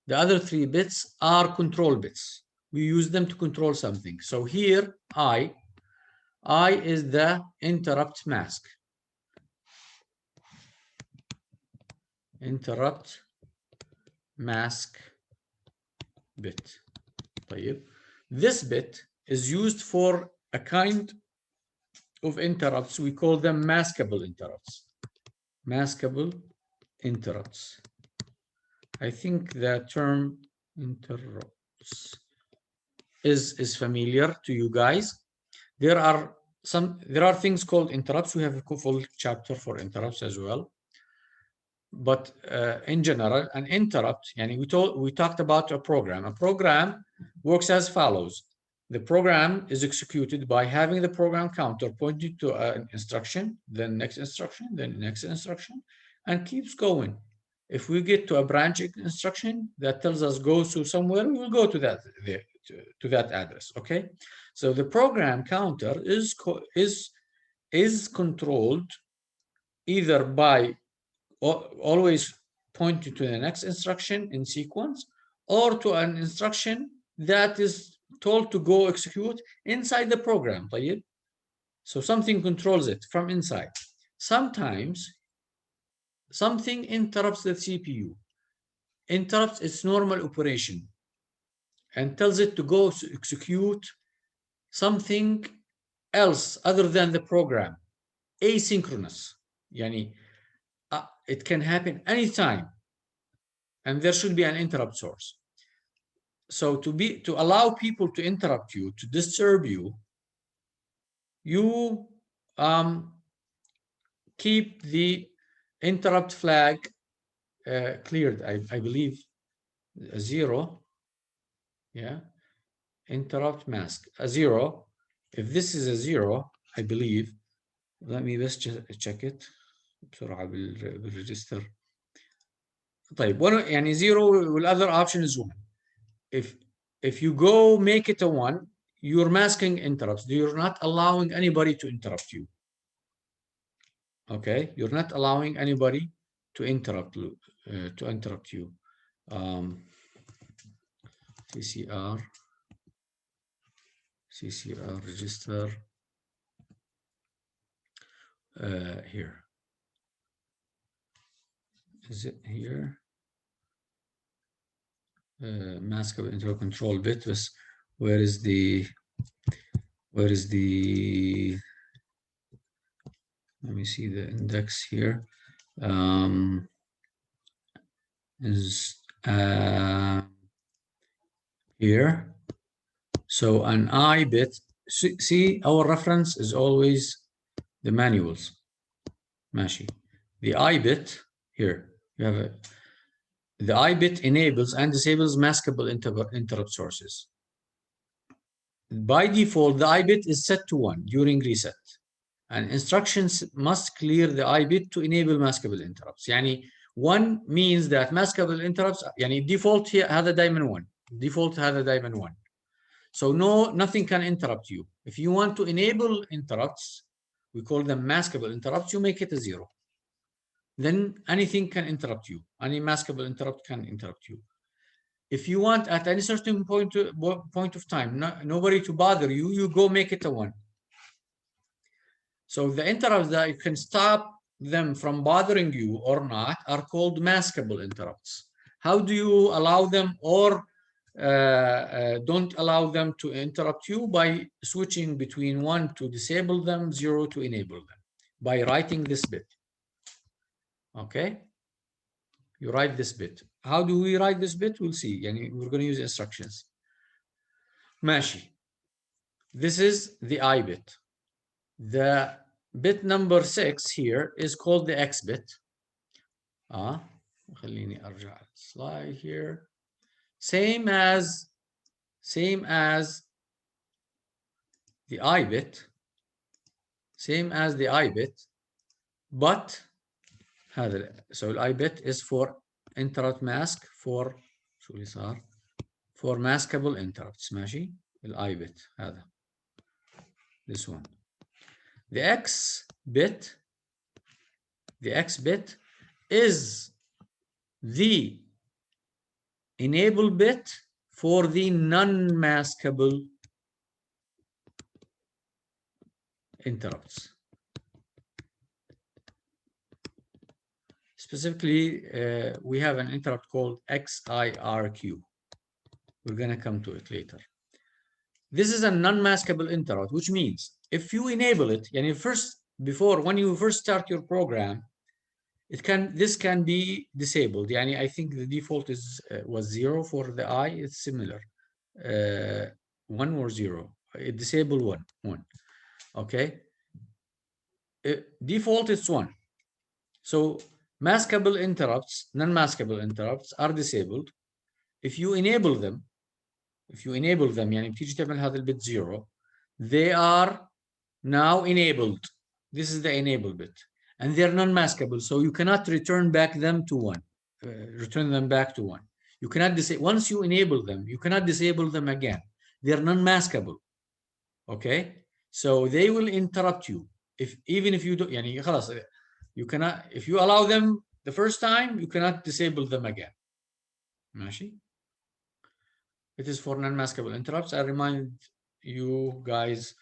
the other 3 bits are control bits. We use them to control something. So here, I is the interrupt mask. Interrupt mask bit. طيب. This bit is used for a kind of interrupts. We call them maskable interrupts. Maskable interrupts. I think the term interrupts is familiar to you guys. There are things called interrupts. We have a full chapter for interrupts as well. But in general, an interrupt, we talked about a program. A program works as follows. The program is executed by having the program counter pointed to an instruction, then next instruction, then next instruction, and keeps going. If we get to a branch instruction that tells us go to somewhere, we will go to that address. Okay, so the program counter is controlled either by always pointing to the next instruction in sequence, or to an instruction that is told to go execute inside the program. طيب? So something controls it from inside. Sometimes something interrupts the CPU, interrupts its normal operation, and tells it to go execute something else other than the program, asynchronous. It can happen anytime, and there should be an interrupt source. So to allow people to interrupt you, to disturb you, you keep the interrupt flag cleared. I believe a 0. Yeah, interrupt mask a 0. If this is a 0, I believe. Let me just check it. بسرعة بالregister. طيب 0 والother option is 1. If you go make it a 1, you're masking interrupts. You're not allowing anybody to interrupt you. Okay, you're not allowing anybody to interrupt you. CCR register here. Is it here? Maskable interrupt control bit. Where is the let me see the index here. Is here. So an I bit, see our reference is always the manuals. Mashi. The I bit here, you have the I bit enables and disables maskable interrupt sources. By default, the I bit is set to 1 during reset. And instructions must clear the I bit to enable maskable interrupts. يعني 1 means that maskable interrupts, يعني default here هذا دايما 1. Default هذا دايما 1. So nothing can interrupt you. If you want to enable interrupts, we call them maskable interrupts, you make it a 0. Then anything can interrupt you. Any maskable interrupt can interrupt you. If you want at any certain point of time, nobody to bother you, you go make it a 1. So the interrupts that you can stop them from bothering you or not are called maskable interrupts. How do you allow them or don't allow them to interrupt you? By switching between 1 to disable them, 0 to enable them, by writing this bit. Okay, you write this bit. How do we write this bit? We'll see. Yani we're going to use instructions. Mashi. This is the I bit. The bit number 6 here is called the X bit. خليني أرجع slide here. Same as the I bit. Same as the I bit, but so the I bit is for interrupt mask for maskable interrupts. ماشي the I bit هذا this one. The X bit is the enable bit for the non-maskable interrupts. Specifically, we have an interrupt called XIRQ. We're going to come to it later. This is a non-maskable interrupt, which means if you enable it, and when you first start your program, this can be disabled. I think the default was 0 for the I. It's similar, 1 or 0. It disabled 1. Okay. Default is 1. So maskable interrupts, non-maskable interrupts are disabled. If you enable them, يعني بتيجي تعمل هذا البت 0, they are now enabled. This is the enable bit, and they're non-maskable, so you cannot return back them to 1. Return them back to 1. You cannot disable once you enable them. You cannot disable them again. They're non-maskable. Okay, so they will interrupt you even if you don't. يعني خلاص, you cannot. If you allow them the first time, you cannot disable them again. ماشي. It is for non-maskable interrupts. I remind you guys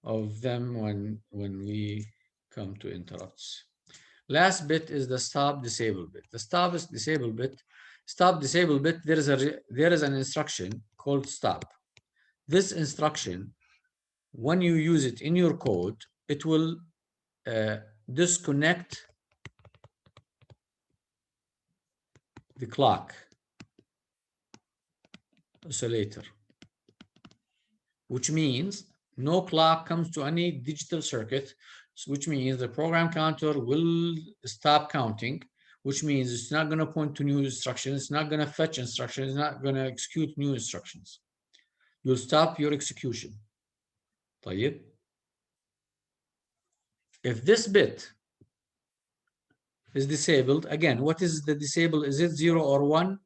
of them when we come to interrupts. Last bit is the stop disable bit. The stop disable bit. There is an instruction called stop. This instruction, when you use it in your code, it will disconnect the clock oscillator, which means no clock comes to any digital circuit, which means the program counter will stop counting, which means it's not going to point to new instructions, it's not going to fetch instructions, it's not going to execute new instructions. You'll stop your execution. طيب. If this bit is disabled, again, what is the disable? Is it 0 or 1?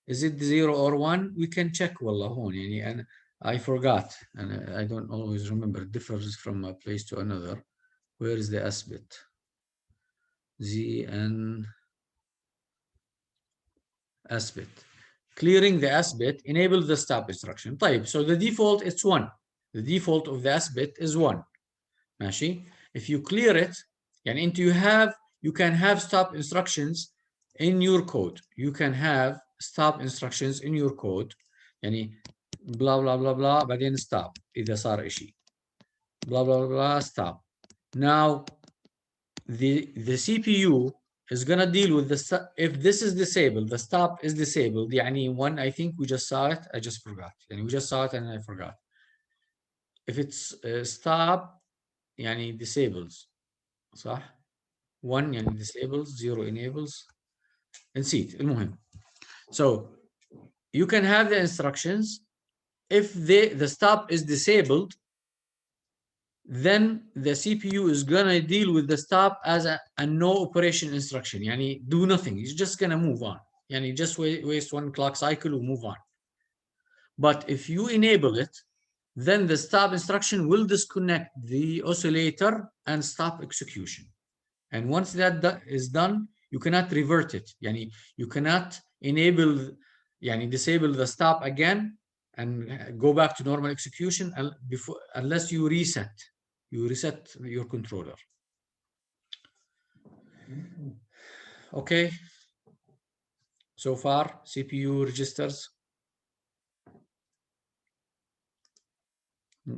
Is it 0 or 1? We can check والله هون يعني, and I forgot, and I don't always remember. It differs from a place to another. Where is the S bit? ZN S bit. clearing the S bit enables the stop instruction. طيب, so the default it's 1. The default of the S bit is 1. ماشي. If you clear it, يعني you can have stop instructions in your code. You can have stop instructions in your code. يعني blah blah blah blah بعدين stop إذا صار إشي. Blah blah blah stop. Now the CPU is gonna deal with the if this is disabled, the stop is disabled. يعني one, I think we just saw it. I just forgot. يعني we just saw it and I forgot. If it's stop يعني disables, صح؟ 1 يعني disables, 0 enables. نسيت. المهم. So you can have the instructions. If the stop is disabled, then the CPU is gonna deal with the stop as a no operation instruction. يعني do nothing. It's just gonna move on. يعني just waste one clock cycle and move on. But if you enable it, then the stop instruction will disconnect the oscillator and stop execution. And once that is done, you cannot revert it. يعني you cannot enable, يعني disable the stop again and go back to normal execution unless you reset. You reset your controller. Okay. So far, CPU registers.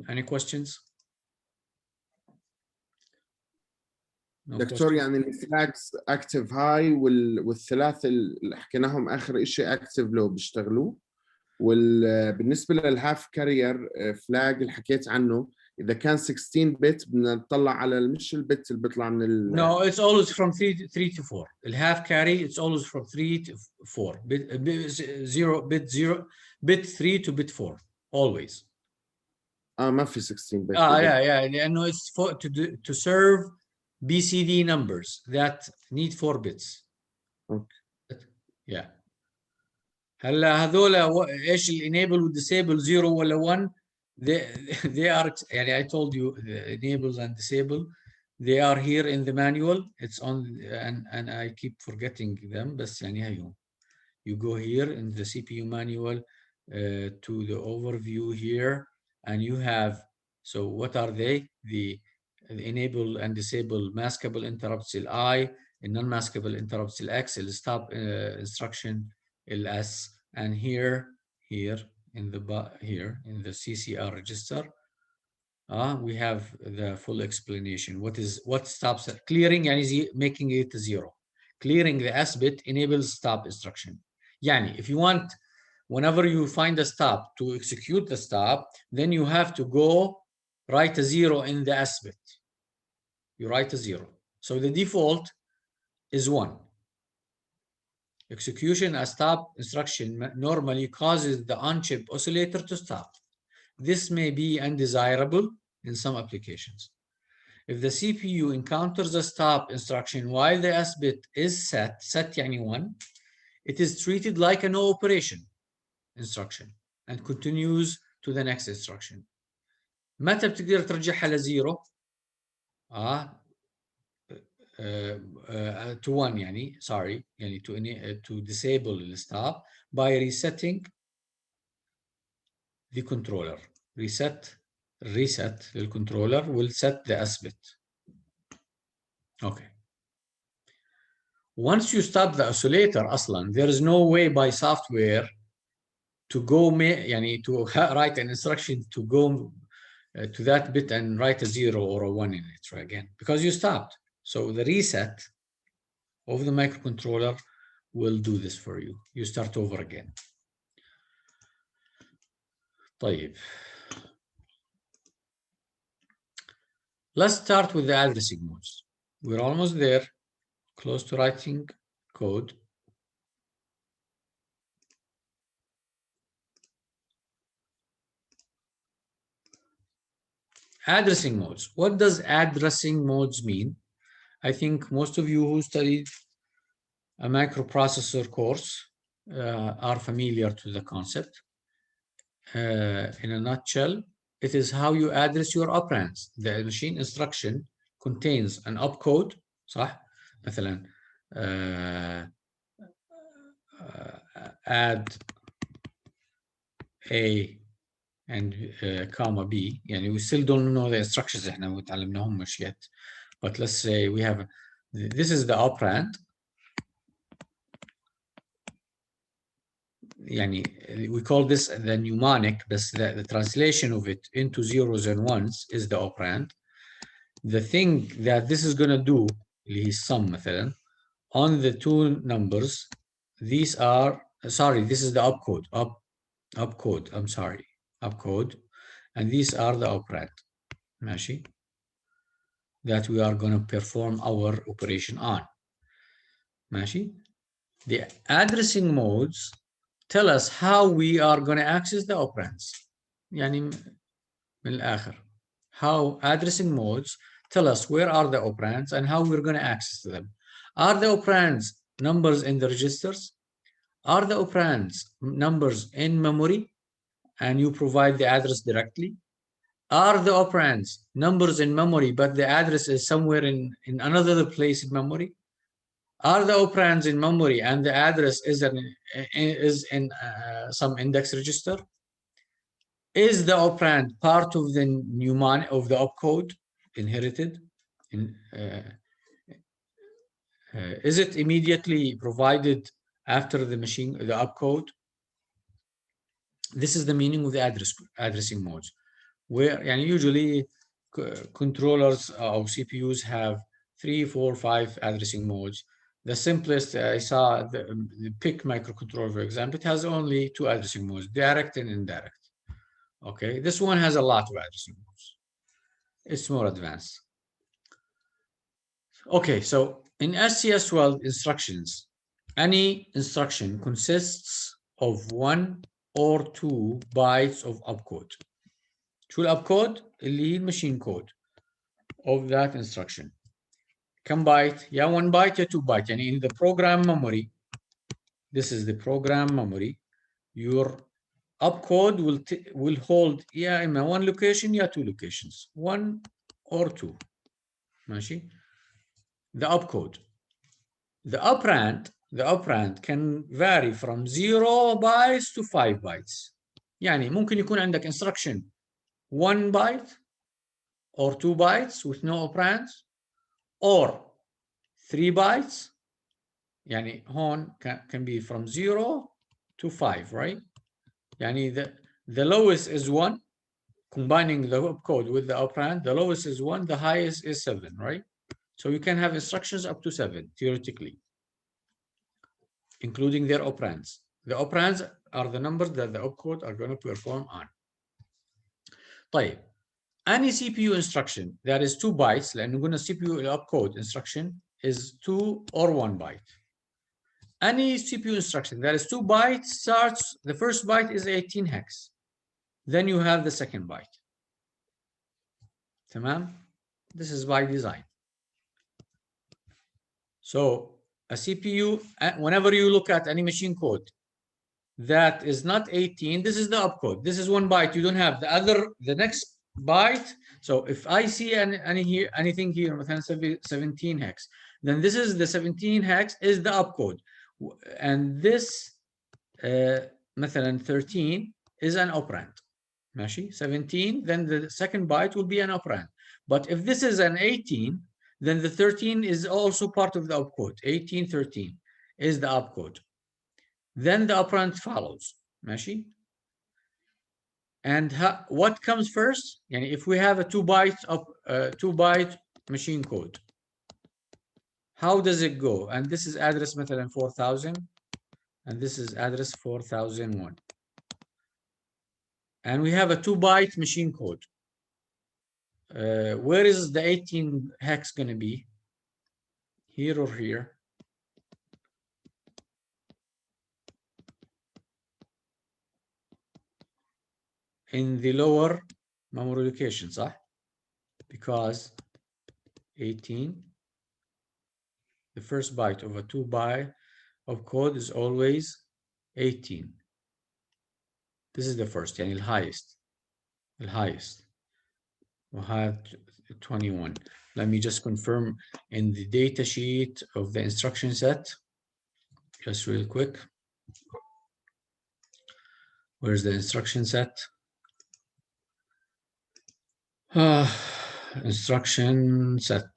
Any questions? No دكتور questions? يعني الفلاجز اكتف هاي والثلاثه اللي حكيناهم اخر شيء اكتف لو بيشتغلوا، وبالنسبه للهاف كارير فلاج اللي حكيت عنه اذا كان 16 بت بدنا نطلع على مش البت اللي بيطلع من No, it's always from 3 to 4. The half carry, it's always from 3 to 4. Bit 3 to bit 4 always. ما في 16 بت. Yeah, لانه it's to serve BCD numbers that need 4 bits. Okay. Yeah. هلا هذول ايش الانيبل والديسيبل 0 ولا 1 they are يعني I told you the enables and disable they are here in the manual. It's on and I keep forgetting them بس يعني هيهم. You go here in the CPU manual to the overview here and you have, so what are they? The enable and disable maskable interrupts I, non-maskable interrupts X, stop instruction S, and here in the CCR register we have the full explanation. What stops clearing يعني making it 0. Clearing the S bit enables stop instruction. يعني if you want, whenever you find a stop to execute the stop, then you have to go write a 0 in the S bit. You write a 0. So the default is 1. Execution as stop instruction normally causes the on-chip oscillator to stop. This may be undesirable in some applications. If the CPU encounters a stop instruction while the S bit is set يعني 1, it is treated like a no operation instruction and continues to the next instruction. متى بتقدر ترجعها لزيرو؟ to 1 يعني sorry يعني to disable the stop by resetting the controller. Reset للcontroller will set the S bit. Okay. Once you stop the oscillator أصلا, there is no way by software to go يعني to write an instruction to go to that bit and write a 0 or a 1 in it again because you stopped. So the reset of the microcontroller will do this for you. You start over again. طيب. Let's start with the addressing modes. We're almost there, close to writing code. Addressing modes. What does addressing modes mean? I think most of you who studied a microprocessor course are familiar to the concept. In a nutshell, it is how you address your operands. The machine instruction contains an opcode, صح؟ مثلا add A and comma B. يعني we still don't know the instructions احنا ما تعلمناهمش yet. But let's say we have this is the operand. يعني we call this the mnemonic, but the translation of it into zeros and ones is the operand. The thing that this is going to do اللي هي sum مثلا on the two numbers, these are sorry, this is the opcode, opcode, I'm sorry, opcode, and these are the operand ماشي that we are going to perform our operation on ماشي. The addressing modes tell us how we are going to access the operands. يعني من الآخر how addressing modes tell us where are the operands and how we're going to access them. Are the operands numbers in the registers? Are the operands numbers in memory and you provide the address directly? Are the operands numbers in memory but the address is somewhere in another place in memory? Are the operands in memory and the address is in some index register? Is the operand part of the mnemonic of the opcode inherited? Is it immediately provided after the machine, the opcode? This is the meaning of the addressing modes, where and usually controllers or CPUs have 3, 4, 5 addressing modes. The simplest I saw the PIC microcontroller, for example, it has only 2 addressing modes, direct and indirect. Okay, this one has a lot of addressing modes. It's more advanced. Okay, so in HCS12 instructions, any instruction consists of 1 or 2 bytes of opcode. شو الأبكود؟ اللي هي الماشين كود of that instruction. كم بايت؟ يا 1 byte يا 2 byte. يعني in the program memory, this is the program memory, your opcode will hold يا إما 1 location يا 2 locations, 1 or 2. ماشي؟ The opcode. The operand can vary from 0 bytes to 5 bytes. يعني ممكن يكون عندك instruction 1 byte or 2 bytes with no operands, or 3 bytes. يعني هون can be from 0 to 5, right? يعني the lowest is 1, combining the opcode with the operand, the lowest is 1, the highest is 7, right? So you can have instructions up to 7, theoretically, including their operands. The operands are the numbers that the opcode are going to perform on. طيب, any CPU instruction that is 2 bytes, لأنه قلنا CPU opcode instruction is 2 or 1 byte. Any CPU instruction that is 2 bytes starts, the first byte is 18 hex. Then you have the second byte. تمام? This is by design. So a CPU, whenever you look at any machine code that is not 18, this is the opcode. This is 1 byte. You don't have the next byte. So if I see anything here, 17 hex, then this is the 17 hex is the opcode. And this مثلا 13 is an operand. ماشي? 17, then the second byte will be an operand. But if this is an 18, then the 13 is also part of the opcode. 18, 13 is the opcode. Then the operand follows. ماشي? And what comes first? يعني if we have a 2 byte machine code, how does it go? And this is address مثلا 4000, and this is address 4001. And we have a 2 byte machine code. Where is the 18 hex going to be? Here or here? In the lower memory location, صح? Because 18, the first byte of a 2 byte of code is always 18. This is the first, يعني the highest. We'll have 21. Let me just confirm in the data sheet of the instruction set, just real quick. Where's the instruction set? Instruction set.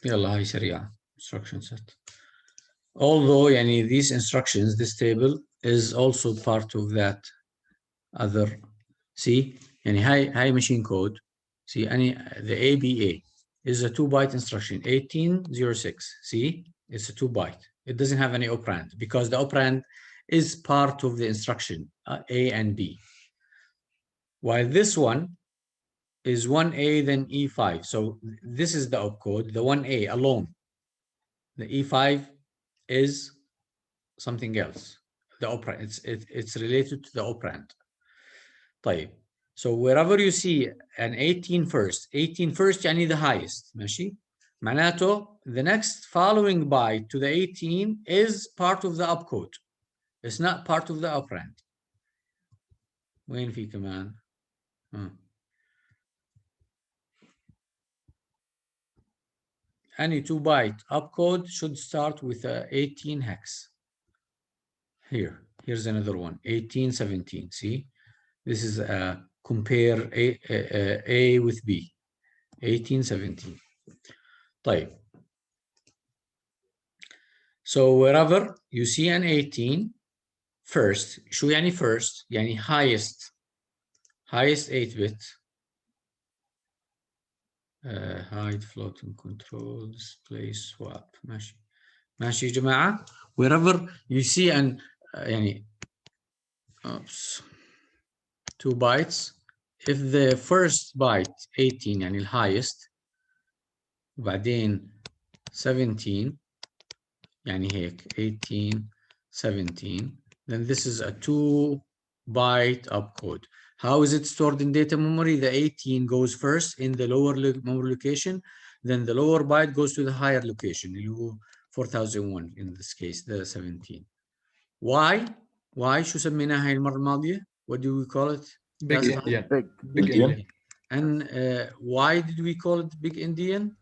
يلا هاي سريعة. Instruction set. Although these instructions, this table is also part of that other. See, high machine code. See, the ABA is a 2-byte instruction, 1806. See, it's a 2-byte. It doesn't have any operand because the operand is part of the instruction, A and B. While this one is 1A, then E5. So this is the opcode, the 1A alone. The E5 is something else. The operand, it's related to the operand. طيب. So wherever you see an 18 first يعني the highest. ماشي؟ معناته the next following byte to the 18 is part of the opcode. It's not part of the operand. وين في كمان؟ Any 2-byte opcode should start with a 18 hex. Here's another one, 1817. See, this is compare A with B, 1817. طيب. So wherever you see an 18 first, شو يعني first؟ يعني highest 8-bit. Hide floating control display swap. ماشي يا جماعة. Wherever you see an 2 bytes, if the first byte 18 يعني highest وبعدين 17 يعني هيك 18 17, then this is a 2-byte opcode. How is it stored in data memory? The 18 goes first in the lower memory location, then the lower byte goes to the higher location, 4001 in this case, the 17. Why شو سميناها هاي المرة الماضية? What do we call it? Big Indian. Big Indian. And why did we call it Big Indian?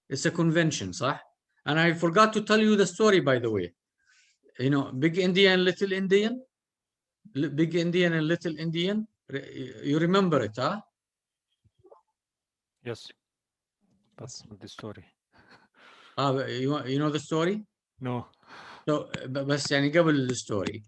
It's a convention, صح? And I forgot to tell you the story, by the way. Big Indian, Little Indian, Big Indian and Little Indian. You remember it, huh? Yes. That's the story. You know the story? No. So, بس قبل the story.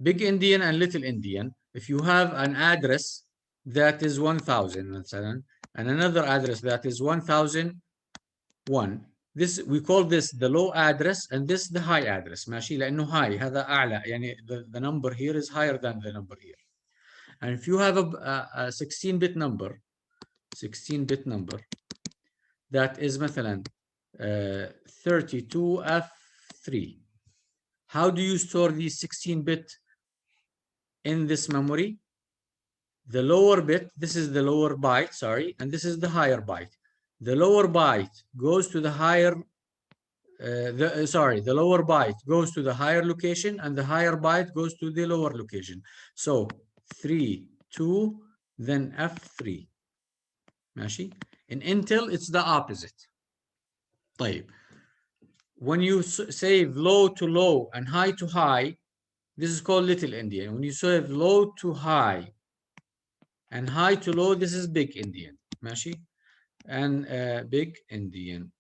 Big Indian and Little Indian. If you have an address that is 1000 مثلا, and another address that is 1001, this we call this the low address and this the high address. ماشي لأنه high هذا أعلى the number here is higher than the number here. And if you have a 16-bit number that is مثلا 32F3, how do you store these 16-bit in this memory? The lower bit, this is the lower byte, sorry, and this is the higher byte. The lower byte goes to the higher, the lower byte goes to the higher location and the higher byte goes to the lower location. So 3, 2, then F3. ماشي? In Intel, it's the opposite. طيب. When you save low to low and high to high, this is called Little Indian. When you save low to high and high to low, this is Big Indian. ماشي? And Big Indian.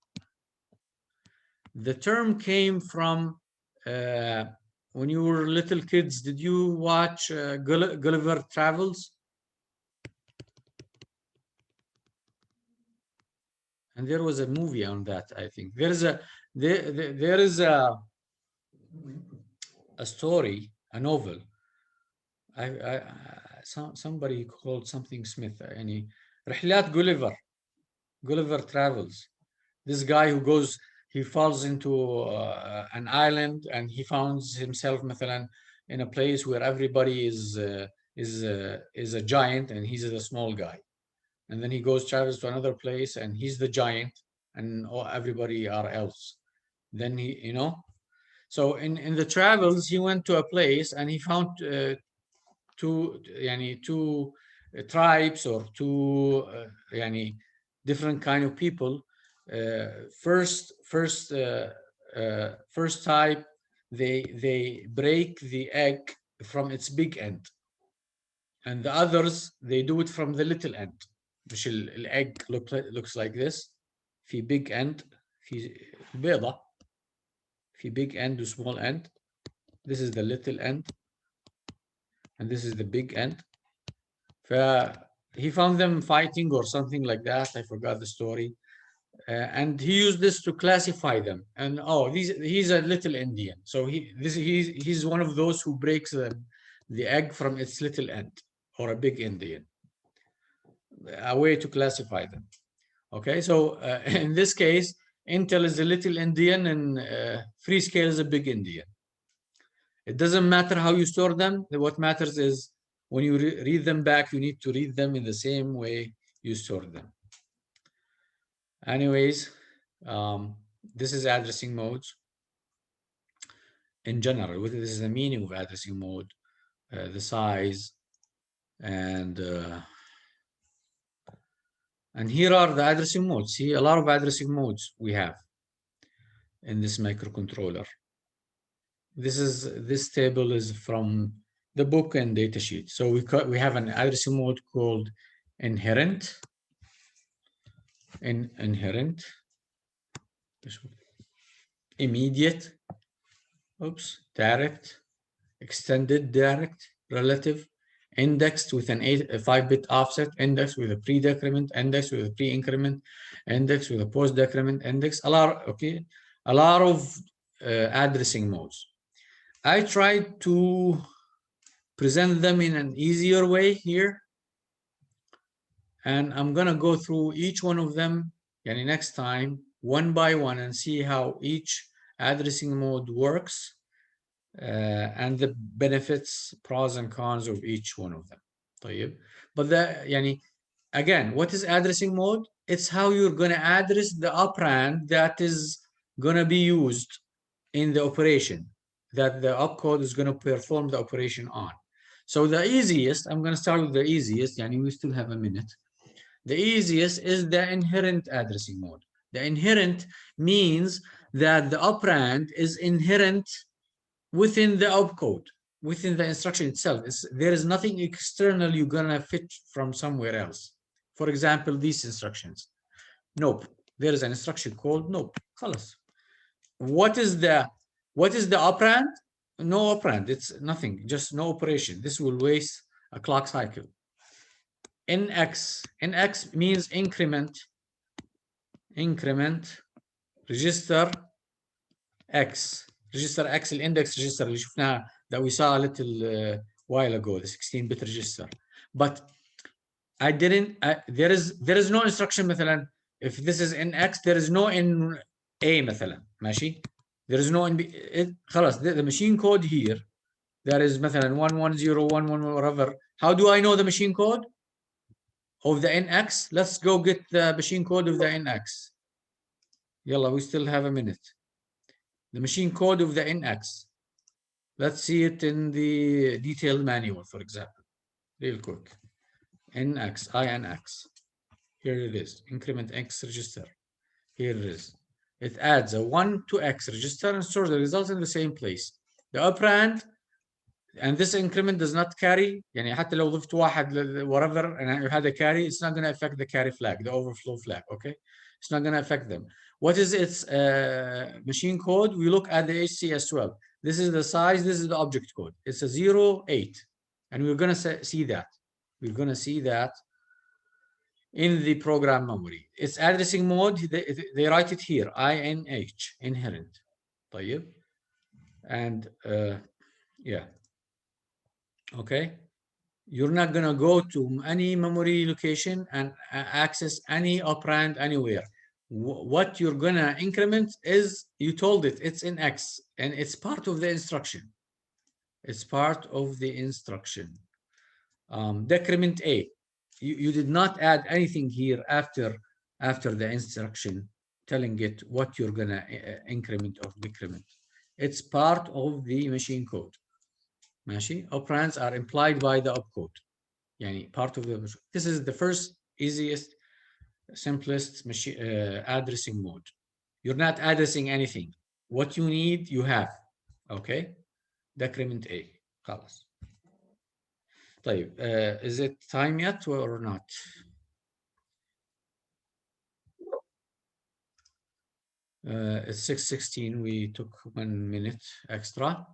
The term came from when you were little kids. Did you watch Gulliver Travels? And there was a movie on that. I think there is a story, a novel. Somebody called something Smith. رحلات Gulliver Travels. This guy who goes, he falls into an island and he finds himself مثلا in a place where everybody is a giant and he's a small guy. And then he travels to another place and he's the giant and everybody are elves. Then so in the travels, he went to a place and he found two tribes or two different kind of people. First type, they break the egg from its big end, and the others they do it from the little end. مش egg looks like this. في big end في البيضة في big end و small end. This is the little end and this is the big end. He found them fighting or something like that. I forgot the story. And he used this to classify them. And oh, he's a little Indian. So he's one of those who breaks the egg from its little end, or a big Indian. A way to classify them. Okay, so in this case, Intel is a little Indian and Freescale is a big Indian. It doesn't matter how you store them. What matters is when you read them back, you need to read them in the same way you store them. Anyways, this is addressing modes. In general, this is the meaning of addressing mode, the size, and here are the addressing modes. See, a lot of addressing modes we have in this microcontroller. This table is from the book and datasheet. So we have an addressing mode called inherent, immediate, direct, extended direct, relative, indexed with a 5-bit offset, indexed with a pre-decrement, indexed with a pre-increment, indexed with a post-decrement, index. A lot of addressing modes. I tried to present them in an easier way here, and I'm gonna go through each one of them next time one by one and see how each addressing mode works and the benefits, pros and cons of each one of them. طيب. But again, what is addressing mode? It's how you're gonna address the operand that is gonna be used in the operation, that the opcode is gonna perform the operation on. So the easiest, I'm gonna start with the easiest, we still have a minute. The easiest is the inherent addressing mode. The inherent means that the operand is inherent within the opcode, within the instruction itself. There is nothing external you're gonna fit from somewhere else. For example, these instructions. Nope. There is an instruction called nope. خلاص. What is the operand? No operand. It's nothing. Just no operation. This will waste a clock cycle. NX means increment, register X, index register اللي شفناها that we saw a little while ago, the 16-bit register. But I didn't. There is no instruction مثلا if this is NX, there is no in A مثلا ماشي. There is no in B. خلاص the machine code here. There is مثلا 11011 whatever. How do I know the machine code of the NX? Let's go get the machine code of the NX. Yalla, we still have a minute. The machine code of the NX. Let's see it in the detailed manual, for example. Real quick. NX, INX. Here it is. Increment X register. Here it is. It adds a 1 to X register and stores the result in the same place. The operand, and this increment does not carry, حتى لو ضفت واحد whatever and you had a carry, it's not going to affect the carry flag, the overflow flag, okay? It's not going to affect them. What is its machine code? We look at the HCS12. This is the size, this is the object code. It's a 08, and we're going to see that. We're going to see that in the program memory. Its addressing mode, they write it here, INH, inherent. طيب. And yeah. Okay, you're not going to go to any memory location and access any operand anywhere. What you're going to increment is, you told it, it's in X, and it's part of the instruction. It's part of the instruction. Decrement A, you did not add anything here after the instruction telling it what you're going to increment or decrement. It's part of the machine code. ماشي. Operands are implied by the opcode. Part of the. This is the first, easiest, simplest machine addressing mode. You're not addressing anything. What you need, you have. Okay. Decrement A. خلاص. طيب, is it time yet or not? It's 6:16. We took 1 minute extra.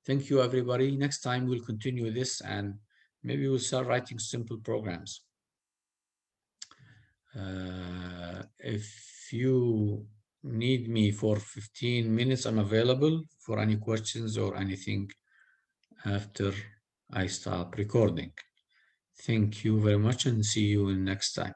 Thank you, everybody. Next time we'll continue this and maybe we'll start writing simple programs. If you need me for 15 minutes, I'm available for any questions or anything after I stop recording. Thank you very much and see you in next time.